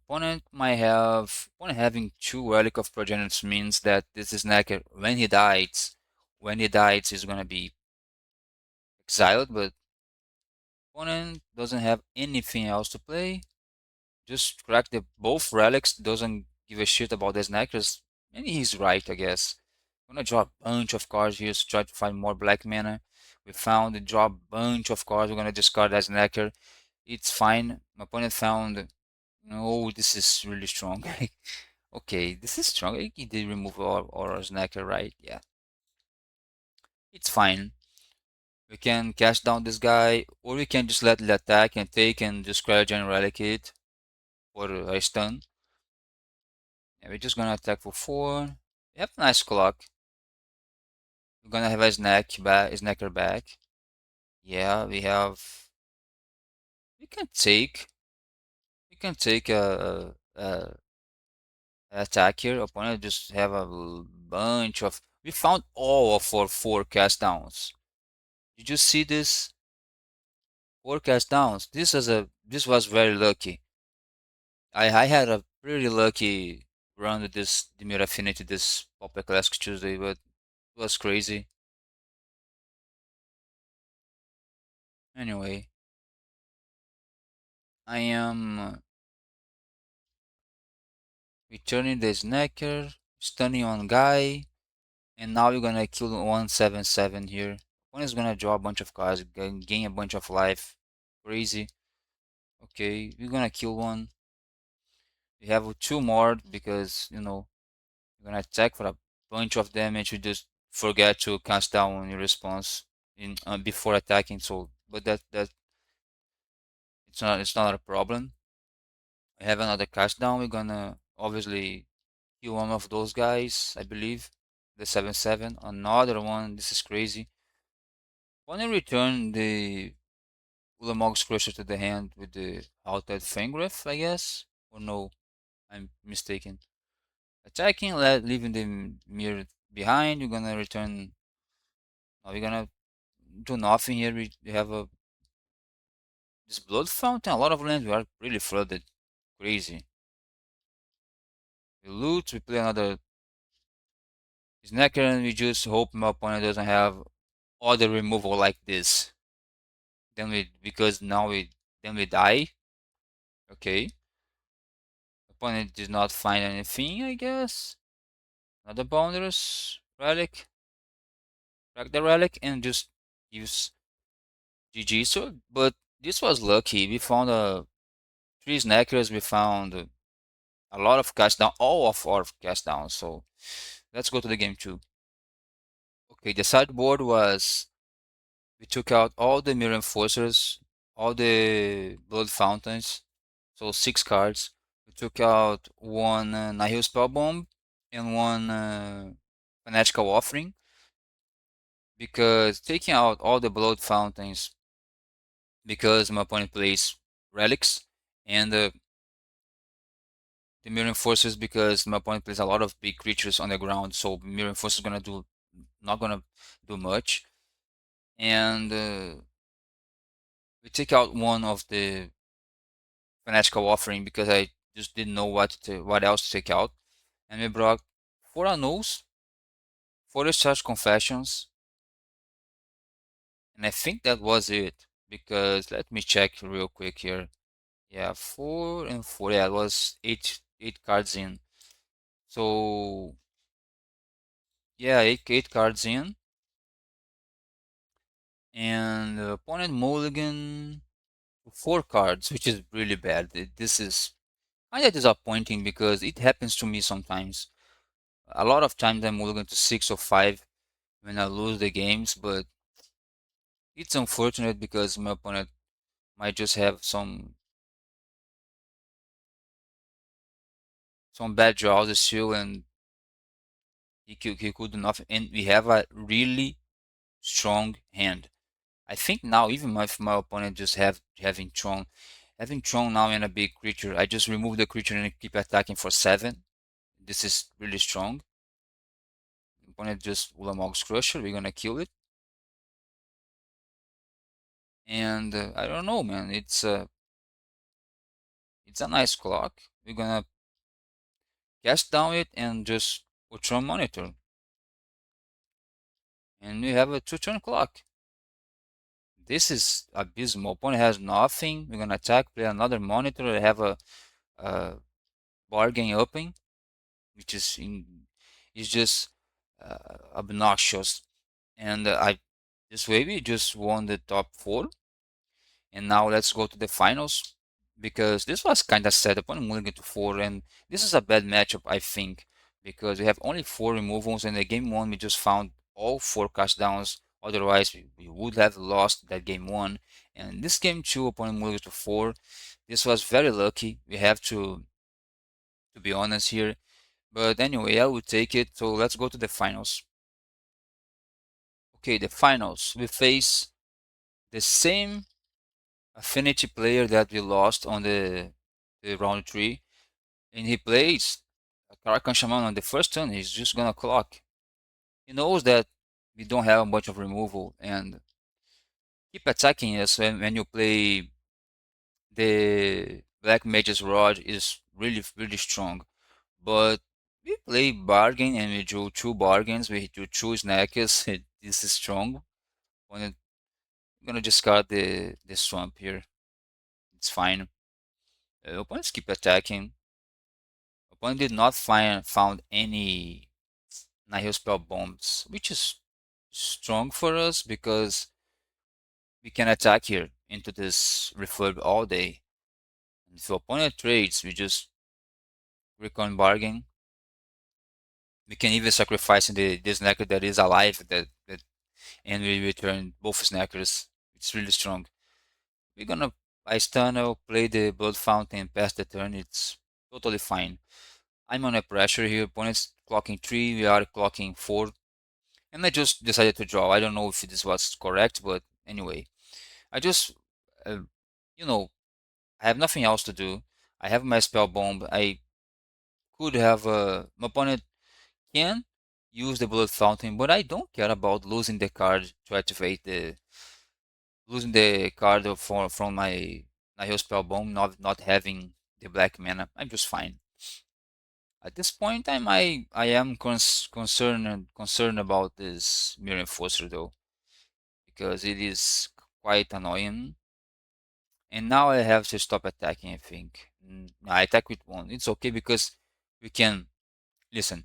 Opponent having 2 Relic of Progenitors means that this snacker, when he dies, he's gonna be exiled, but opponent doesn't have anything else to play. Just crack the both relics, doesn't give a shit about the snackers. And he's right, I guess. I'm gonna draw a bunch of cards here to try to find more black mana. We found draw a bunch of cards. We're gonna discard that snacker. It's fine. My opponent found. No, this is really strong. Okay, this is strong. He did remove our snacker, right? Yeah, it's fine. We can cast down this guy, or we can just let it attack and take and just cryogen relic it for a stun. And we're just gonna attack for 4. We have a nice clock. We're gonna have a snacker back. Yeah, we have. We can take. We can take a attack here. Opponent just have a bunch of, we found all of our 4 cast downs. Did you see this? 4 cast downs. This was very lucky. I had a pretty lucky run with this Dimir Affinity this Pauper Classic Tuesday, but it was crazy. Anyway, I am returning the Snacker, stunning on guy, and now we're gonna kill 177 here. One is gonna draw a bunch of cards, gain a bunch of life. Crazy. Okay, we're gonna kill one. We have 2 more because, you're gonna attack for a bunch of damage. You just forget to cast down your response in before attacking. So, but that it's not a problem. We have another cast down. We're gonna obviously kill one of those guys, I believe. The 7/7. Another one. This is crazy. When I return the Ulamog's Crusher to the hand with the Halted Fengrith, I guess? Or no, I'm mistaken. Attacking, leaving the mirror behind. You're gonna return. Now we're gonna do nothing here. We have this Blood Fountain. A lot of lands. We are really flooded. Crazy. We loot. We play another Snacker, and we just hope my opponent doesn't have other removal like this. Then because now then we die. Okay. Opponent did not find anything, I guess. Another Boundless Relic. Crack the Relic and just use GG. So, but this was lucky. We found 3 Snackers. We found a lot of cast down, all of our cast down. So let's go to the game 2. Okay, the sideboard was, we took out all the Mirror Enforcers, all the Blood Fountains, so 6 cards. We took out 1 Nihil Spellbomb and 1 Fanatical Offering, because taking out all the Blood Fountains, because my opponent plays Relics, and the Mirror Enforcers because my opponent plays a lot of big creatures on the ground, so Mirror Enforcer is not gonna do much. And we take out one of the Fanatical Offering because I just didn't know what else to take out. And we brought 4 Annuls, 4 Discharge Confessions, and I think that was it. Because let me check real quick here. Yeah, 4 and 4. Yeah, it was 8 cards in. So yeah, 8 cards in. And the opponent mulligan 4 cards, which is really bad. This is kind of disappointing because it happens to me sometimes. A lot of times I mulligan to 6 or 5 when I lose the games, but it's unfortunate because my opponent might just have some bad draws still, and he could do nothing. And we have a really strong hand. I think now even if my opponent just having Tron now in a big creature, I just remove the creature and keep attacking for 7. This is really strong. Opponent just Ulamog's Crusher, we're gonna kill it. And I don't know, man. It's a nice clock. We're gonna cast down it and just Tron Monitor, and we have a 2-turn clock. This is abysmal. Opponent has nothing. We're gonna attack, play another Monitor. I have a bargain open, which is just obnoxious. And I this way we just won the top 4. And now let's go to the finals, because this was kind of sad. Opponent moving to 4, and this is a bad matchup, I think, because we have only 4 removals, and the game 1 we just found all 4 cast downs. Otherwise, we would have lost that game 1. And this game 2, opponent moving to 4. This was very lucky. We have to be honest here. But anyway, I will take it. So let's go to the finals. Okay, the finals. We face the same Affinity player that we lost on the round 3, and he plays Karakan Shaman on the first turn, he's just gonna clock. He knows that we don't have a bunch of removal and keep attacking us when you play the Black Mage's Rod is really strong. But we play bargain and we drew two bargains, we drew two snackers. This is strong. I'm gonna discard the swamp here. It's fine. Opponents keep attacking. Opponent did not found any Nihil Spell bombs, which is strong for us because we can attack here into this refurb all day. And if opponent trades, we just recon bargain. We can even sacrifice the snacker that is alive that and we return both snackers. It's really strong. We're gonna ice tunnel, play the blood fountain, pass the turn. It's totally fine. I'm under pressure here. Opponent's clocking 3, we are clocking 4. And I just decided to draw. I don't know if this was correct, but anyway. I just, uh, you know, I have nothing else to do. I have my spell bomb. I could have, my opponent can use the blood fountain, but I don't care about losing the card to activate losing the card from my Nihil spell bomb, not having the black mana. I'm just fine. At this point, I am concerned about this Mirror Enforcer though, because it is quite annoying. And now I have to stop attacking, I think. I attack with one. It's okay because we can, listen,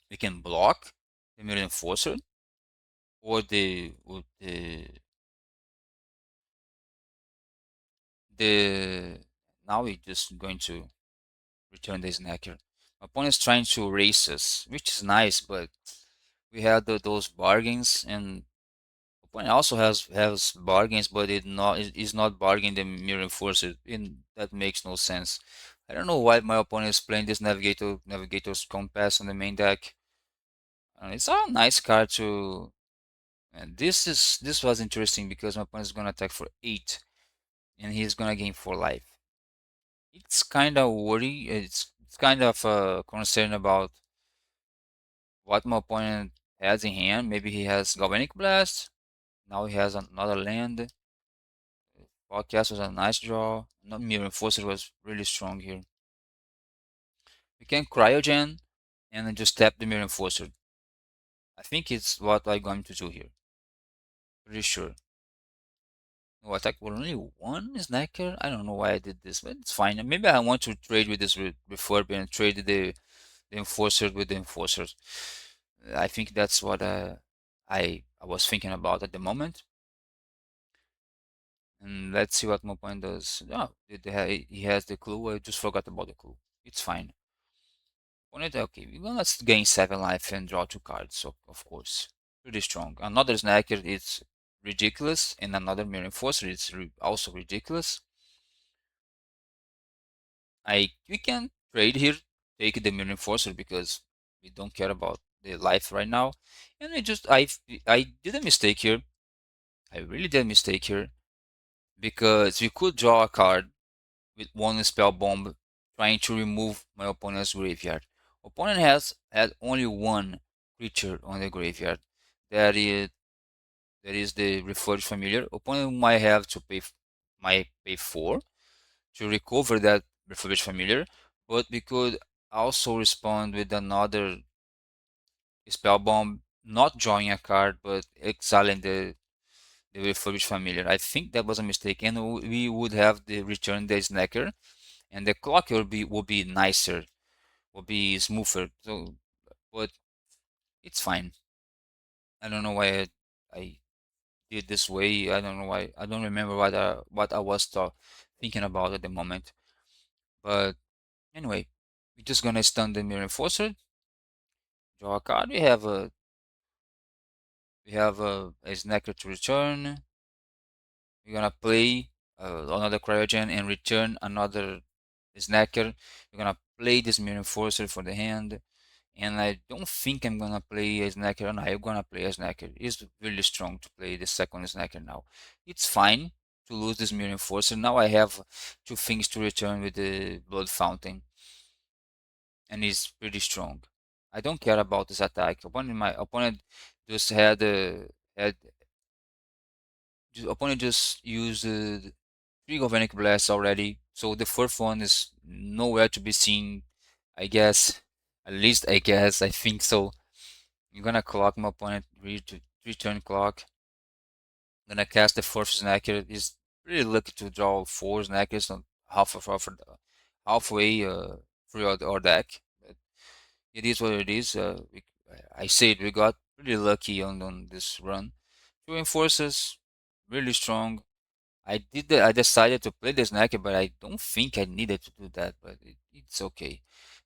we can block the Mirror Enforcer or the now we're just going to return the snacker. My opponent's trying to race us, which is nice, but we had those bargains, and opponent also has bargains, but it is not bargain the Mirror Enforcer, and that makes no sense. I don't know why my opponent is playing this Navigator's Compass on the main deck. It's a nice card to. And this was interesting because my opponent is gonna attack for 8, and he's gonna gain 4 life. It's kind of worry. It's kind of concern about what my opponent has in hand. Maybe he has Galvanic Blast. Now he has another land. Podcast was a nice draw. Not Mirror Enforcer was really strong here. We can Cryogen and then just tap the Mirror Enforcer. I think it's what I'm going to do here. Pretty sure. No attack with only one snacker? I don't know why I did this, but it's fine. Maybe I want to trade with this Refurb and trade the Enforcer with the Enforcers. I think that's what I was thinking about at the moment. And let's see what my opponent does. Oh, he has the clue. I just forgot about the clue. It's fine. Opponent, okay, we're gonna gain 7 life and draw 2 cards, so of course. Pretty strong. Another snacker is ridiculous, and another Mirror Enforcer is also ridiculous. We can trade here, take the Mirror Enforcer because we don't care about the life right now. And I did a mistake here. I really did a mistake here because we could draw a card with one spell bomb trying to remove my opponent's graveyard. Opponent has had only one creature on the graveyard. That is the Refurbished Familiar. Opponent might have to pay 4 to recover that Refurbished Familiar, but we could also respond with another spell bomb, not drawing a card but exiling the Refurbished Familiar. I think that was a mistake, and we would have the return the snacker, and the clock will be nicer, will be smoother. So, but it's fine. I don't know why I did this way. I don't know why. I don't remember what I was thinking about at the moment. But anyway, we're just gonna stun the Mirror Enforcer, draw a card. We have a snacker to return. We're gonna play another Cryogen and return another snacker. We're gonna play this Mirror Enforcer for the hand. And I don't think I'm gonna play a snacker. No, I'm gonna play a snacker. It's really strong to play the second snacker now. It's fine to lose this Mirror Enforcer. Now I have 2 things to return with the Blood Fountain. and he's pretty strong. I don't care about this attack. My opponent just had had opponent just used 3 Galvanic Blasts already, so the fourth one is nowhere to be seen. I guess, at least I guess, I think so. I'm gonna clock my opponent, return clock. I'm gonna cast the fourth Snacker. He's really lucky to draw 4 Snackers on halfway through our deck. But it is what it is. I said we got pretty lucky on this run. 2 Enforcers, really strong. I decided to play the Snacker, but I don't think I needed to do that. But it's okay.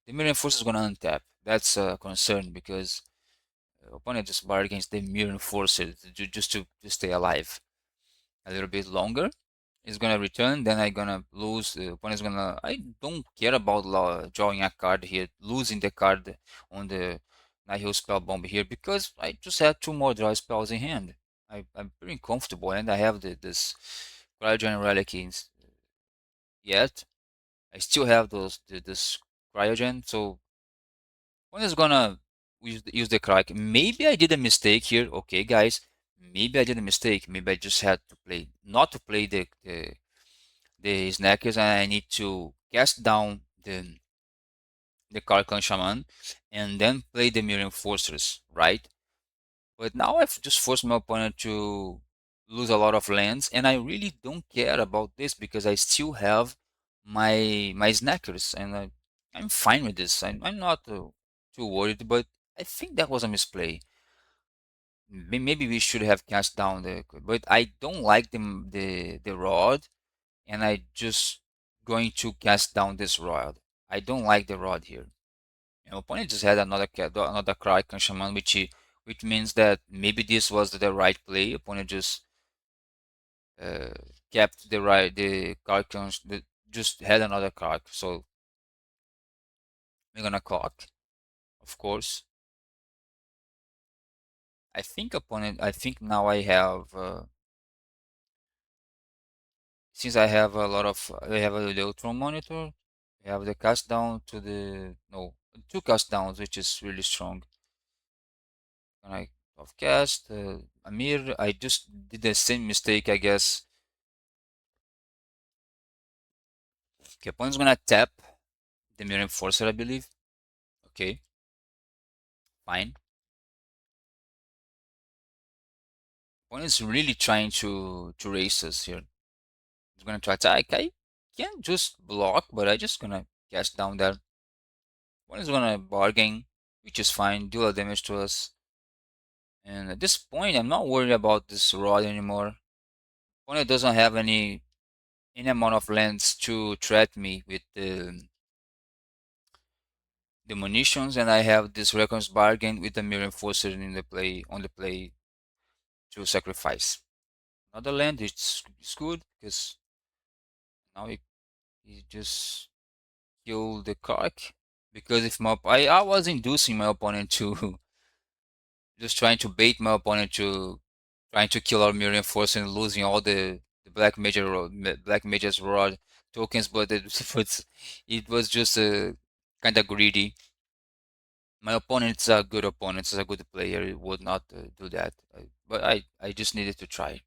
The Mirror Enforcer is gonna untap. That's a concern because opponent just bar against the Mirror Enforcer just to stay alive a little bit longer. It's gonna return, then I gonna lose. The opponent's gonna. I don't care about drawing a card here, losing the card on the Nihil Spell Bomb here because I just had 2 more draw spells in hand. I'm pretty comfortable, and I have this Cryogen Relic yet. I still have this Cryogen, so one is gonna use the Crack. Maybe I did a mistake here. Okay, guys, maybe I did a mistake. Maybe I just had to play not to play the Snackers, and I need to cast down the Karkan Shaman and then play the Mirror Enforcers, right? But now I've just forced my opponent to lose a lot of lands, and I really don't care about this because I still have my Snackers, and I'm fine with this. I'm not too worried, but I think that was a misplay. Maybe we should have cast down but I don't like the rod, and I just going to cast down this rod. I don't like the rod here. Opponent just had another Kraken Shaman, which means that maybe this was the right play. Opponent just uh, kept the Kraken, just had another Krak. So we're gonna clock, of course. I think now I have since I have a lot of I have a Neutron monitor. I have the cast down to the no 2 cast downs, which is really strong. And I of cast Amir. I just did the same mistake, I guess. Okay, opponent's gonna tap the Mirror Enforcer, I believe. Okay, fine. Opponent's really trying to race us here. He's gonna try attack. I can just block, but I just gonna cast down there. Opponent's gonna bargain, which is fine. Do a damage to us. And at this point, I'm not worried about this rod anymore. Opponent doesn't have any amount of lands to threat me with the munitions, and I have this Reckon's Bargain with the Mirror Enforcer in the play on the play to sacrifice. Another land, it's good because now he just killed the Kark. Because if I was inducing my opponent to just trying to bait my opponent to trying to kill our Mirror Enforcer and losing all the Black Mage's Rod tokens, but it was just kind of greedy. My opponent's a good opponent, is a good player. He would not do that. But I just needed to try.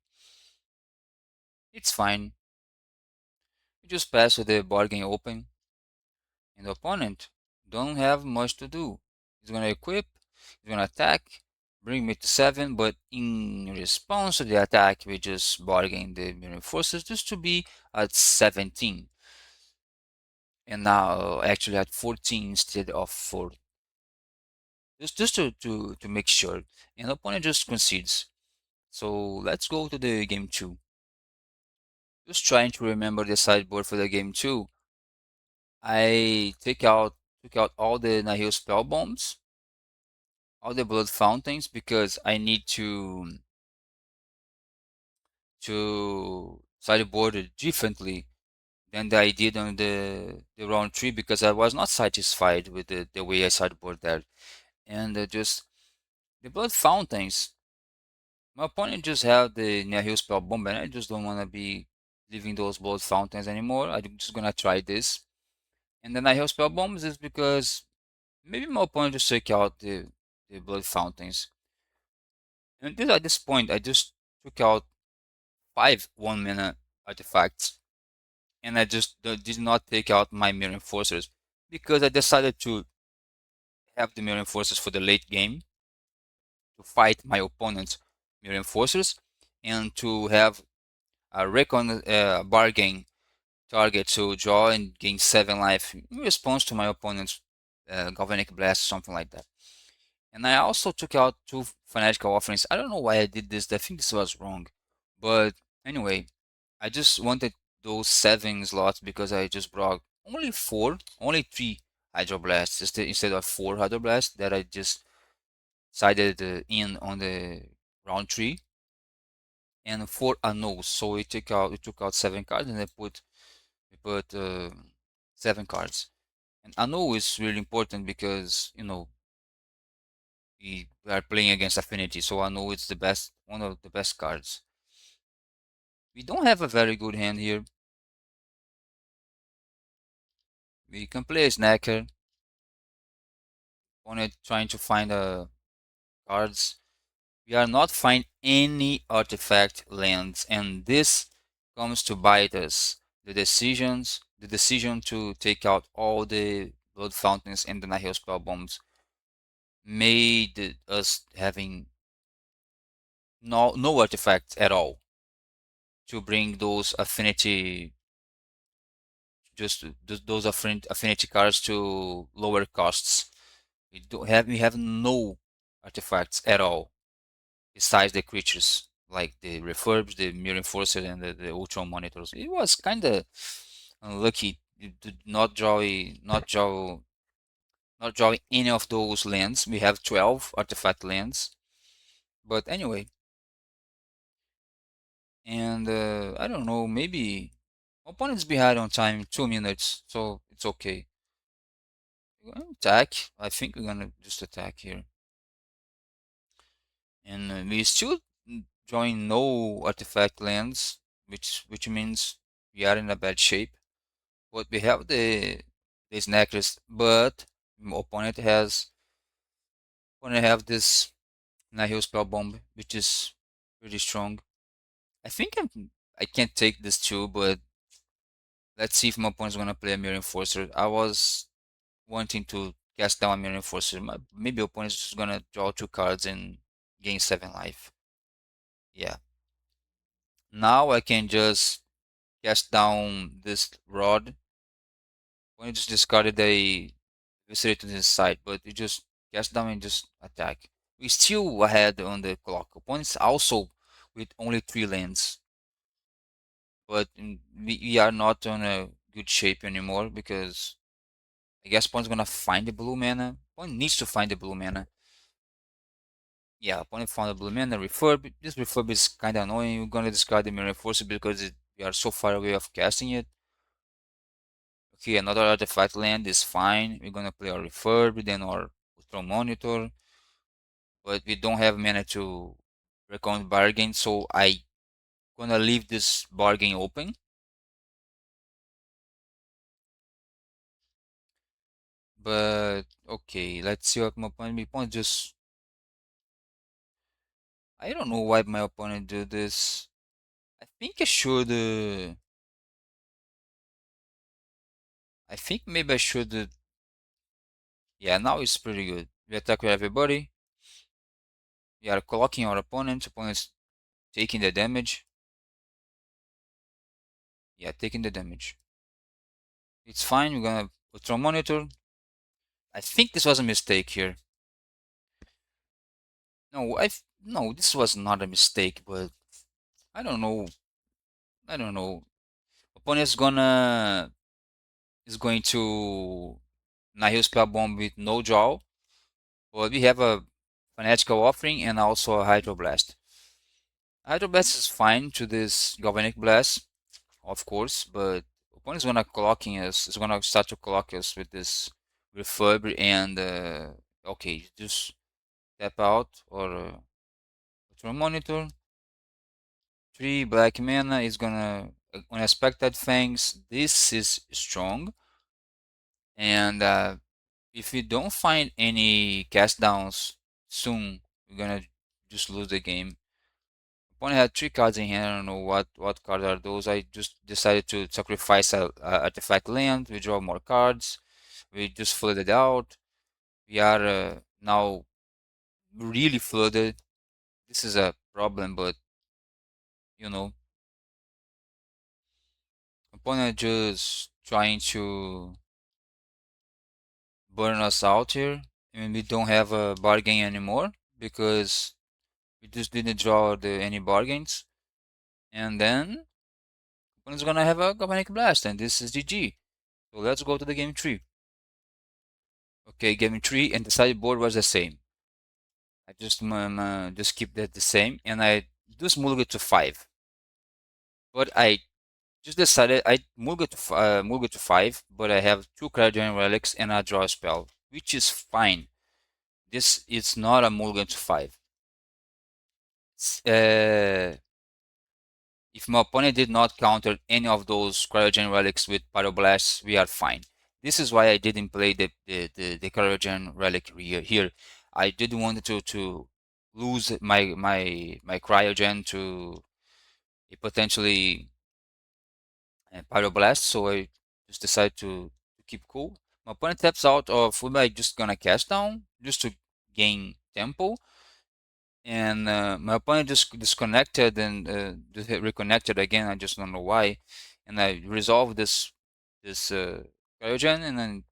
It's fine. You just pass with the bargain open, and the opponent don't have much to do. He's gonna equip, he's gonna attack, bring me to 7, but in response to the attack, we just bargain the Mirror Forces just to be at 17. And now actually at 14 instead of 4. Just to make sure. And the opponent just concedes. So let's go to the game 2. Just trying to remember the sideboard for the game 2. I took out all the Nihil spell bombs, all the blood fountains because I need to sideboard it differently than I did on the round 3 because I was not satisfied with the way I sideboard that. And just the blood fountains. My opponent just had the Nihil spell bomb, and I just don't want to be leaving those blood fountains anymore. I'm just gonna try this. And then I have spell bombs is because Maybe my opponent just take out the blood fountains. And at this point, I just took out 5 1-mana artifacts, and I just did not take out my mirror enforcers because I decided to have the mirror enforcers for the late game to fight my opponent's mirror enforcers and to have a recon bargain target to draw and gain 7 life in response to my opponent's Galvanic Blast, something like that. And I also took out 2 Fanatical Offerings. I don't know why I did this. I think this was wrong. But anyway, I just wanted those 7 slots because I just brought only 3 Hydroblasts instead of 4 Hydroblasts that I just sided in on the round 3 and 4 Annuls. So we took out 7 cards and we put 7 cards. And Annul is really important because we are playing against Affinity, so Annul is one of the best cards. We don't have a very good hand here. We can play a Snacker. Opponent trying to find cards. We are not finding any artifact lands, and this comes to bite us. The decision to take out all the blood fountains and the Nihil spell bombs made us having no artifacts at all to bring those affinity those affinity cards to lower costs. We have no artifacts at all besides the creatures like the refurbs, the mirror enforcer, and the ultron monitors. It was kind of unlucky to not draw any of those lands. We have 12 artifact lands, but anyway. And I don't know, maybe opponent's behind on time 2 minutes, so it's okay. We're gonna attack. I think we're gonna just attack here. And we still drawing no artifact lands, which means we are in a bad shape. But we have this necklace, but opponent have this Nihil spell bomb, which is pretty strong. I think I can't take this too, but let's see if my opponent's gonna play a Mirror Enforcer. I was wanting to cast down a Mirror Enforcer. Maybe opponent's just gonna draw 2 cards and gain 7 life. Yeah. Now I can just cast down this rod. Opponent just discarded a Viscerate to his side, but you just cast down and just attack. We still ahead on the clock. Opponents also with only 3 lands. But we are not on a good shape anymore because I guess opponent's gonna find the blue mana. Opponent needs to find the blue mana. Yeah, opponent found the blue mana. Refurb. This refurb is kind of annoying. We're gonna discard the mirror enforcer because we are so far away of casting it. Okay, another artifact land is fine. We're gonna play our refurb, then our Ultron Monitor. But we don't have mana to recount bargain, so I gonna leave this bargain open. But okay, let's see what my opponent just. I don't know why my opponent do this. I think I should. I think maybe I should. Yeah, now it's pretty good. We attack with everybody. We are clocking our opponent. Opponent's taking the damage. Yeah, taking the damage. It's fine. We're gonna Ultron Monitor. I think this was a mistake here. No, this was not a mistake, but I don't know. I don't know. Opponent's is going to Nihil Spell Bomb with no draw. But we have a Fanatical Offering and also a Hydroblast. Hydroblast is fine to this Galvanic Blast, of course, but opponent's gonna clocking us. Is gonna start to clock us with this Refurb and okay, just tap out or Monitor. 3 black mana is gonna Unexpected Fangs. This is strong, and if we don't find any cast downs soon, we're gonna just lose the game. Opponent had 3 cards in hand. I don't know what cards are those. I just decided to sacrifice a artifact land. We draw more cards. We just flooded out. We are now really flooded. This is a problem, but you know, opponent just trying to burn us out here, and we don't have a bargain anymore because we just didn't draw any bargains. And then opponent's gonna have a Galvanic Blast, and this is GG. So let's go to the game 3. Okay, game 3, and the sideboard was the same. I just keep that the same, and I just move it to 5. But I just decided I move it to 5, but I have 2 Cryogenic Relics and I draw a spell, which is fine. This is not a mulligan to 5. If my opponent did not counter any of those Cryogen Relics with Pyroblasts, we are fine. This is why I didn't play the Cryogen Relic here. I didn't want to lose my Cryogen to a potentially Pyroblast, so I just decided to keep cool. My opponent taps out of what am I just gonna cast down just to gain tempo, and my opponent just disconnected and just reconnected again. I just don't know why, and I resolved this Cryogen and then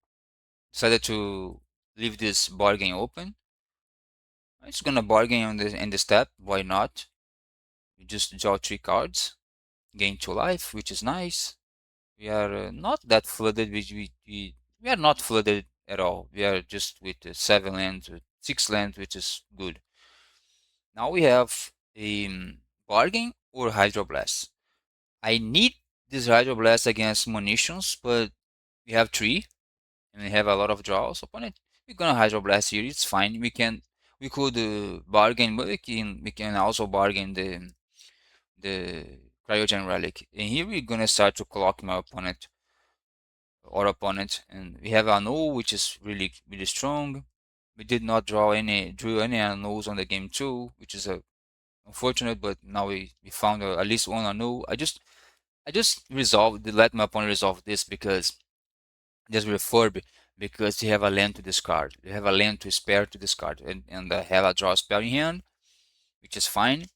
decided to leave this bargain open. I'm just gonna bargain on the in the step. Why not? We just draw 3 cards, gain 2 life, which is nice. We are not that flooded. We are not flooded at all. We are just with 7 lands, with 6 lands, which is good. Now we have a bargain or hydroblast. I need this hydroblast against munitions, but we have 3 and we have a lot of draws upon it. We're gonna hydroblast here. It's fine. We could bargain, but we can also bargain the cryogen relic. And here we're gonna start to clock my opponent or opponent, and we have a null which is really strong. We did not drew any nulls on the game 2, which is unfortunate, but now we found at least one null. I just resolved let my opponent resolve this because just refurb because they have a land to discard. They have a land to spare to discard, and I have a draw spell in hand, which is fine.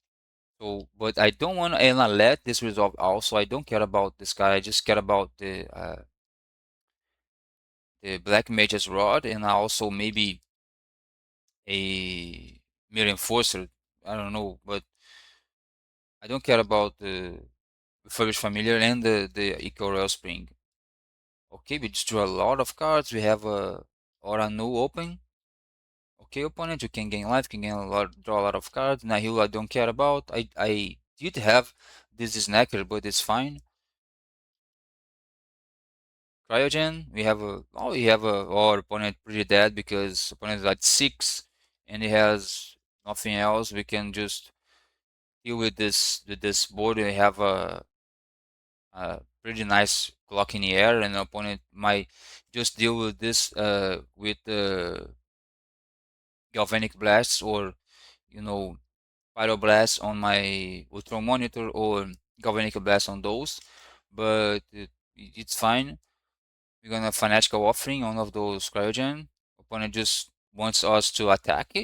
So, but I don't want to let this resolve also. I don't care about this guy. I just care about the Black Mage's Rod, and also maybe a Mirror Enforcer. I don't know, but I don't care about the Refurbished Familiar and the Eco Royal Spring. Okay, we just drew a lot of cards. We have a Aura Nu open. Okay, opponent, you can gain life, can gain draw a lot of cards. Nahil, I don't care about. I did have this snacker, but it's fine. Cryogen, our opponent pretty dead because opponent is at 6 and he has nothing else. We can just deal with this board. We have a pretty nice clock in the air, and the opponent might just deal with this with the galvanic blasts or you know pyroblast on my ultra monitor or galvanic blast on those, but it's fine. We're gonna fanatical offering one of those cryogen. Opponent just wants us to attack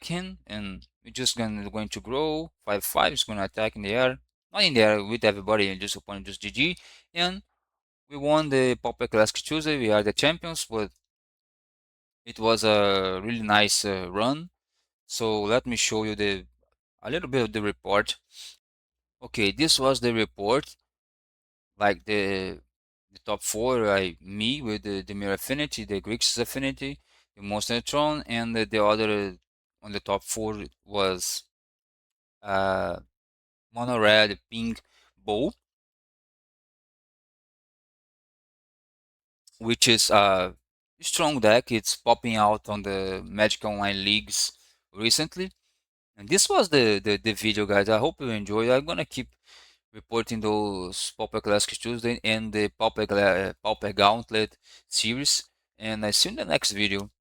him, and we're just going to grow 5/5. It's gonna attack in the air, not in the air with everybody, and just opponent just GG. And we won the Pauper Classic Tuesday. We are the champions, but it was a really nice run. So let me show you a little bit of the report. Okay, this was the report, like the top 4, me with the Dimir Affinity, the GRIXIS Affinity, the Monster TRON, and the other on the top 4 was uh, Mono Red Pink Bow, which is a strong deck. It's popping out on the Magic Online leagues recently. And this was the video, guys. I hope you enjoyed. I'm gonna keep reporting those Pauper Classic Tuesday and the Pauper Gauntlet series. and I see you in the next video.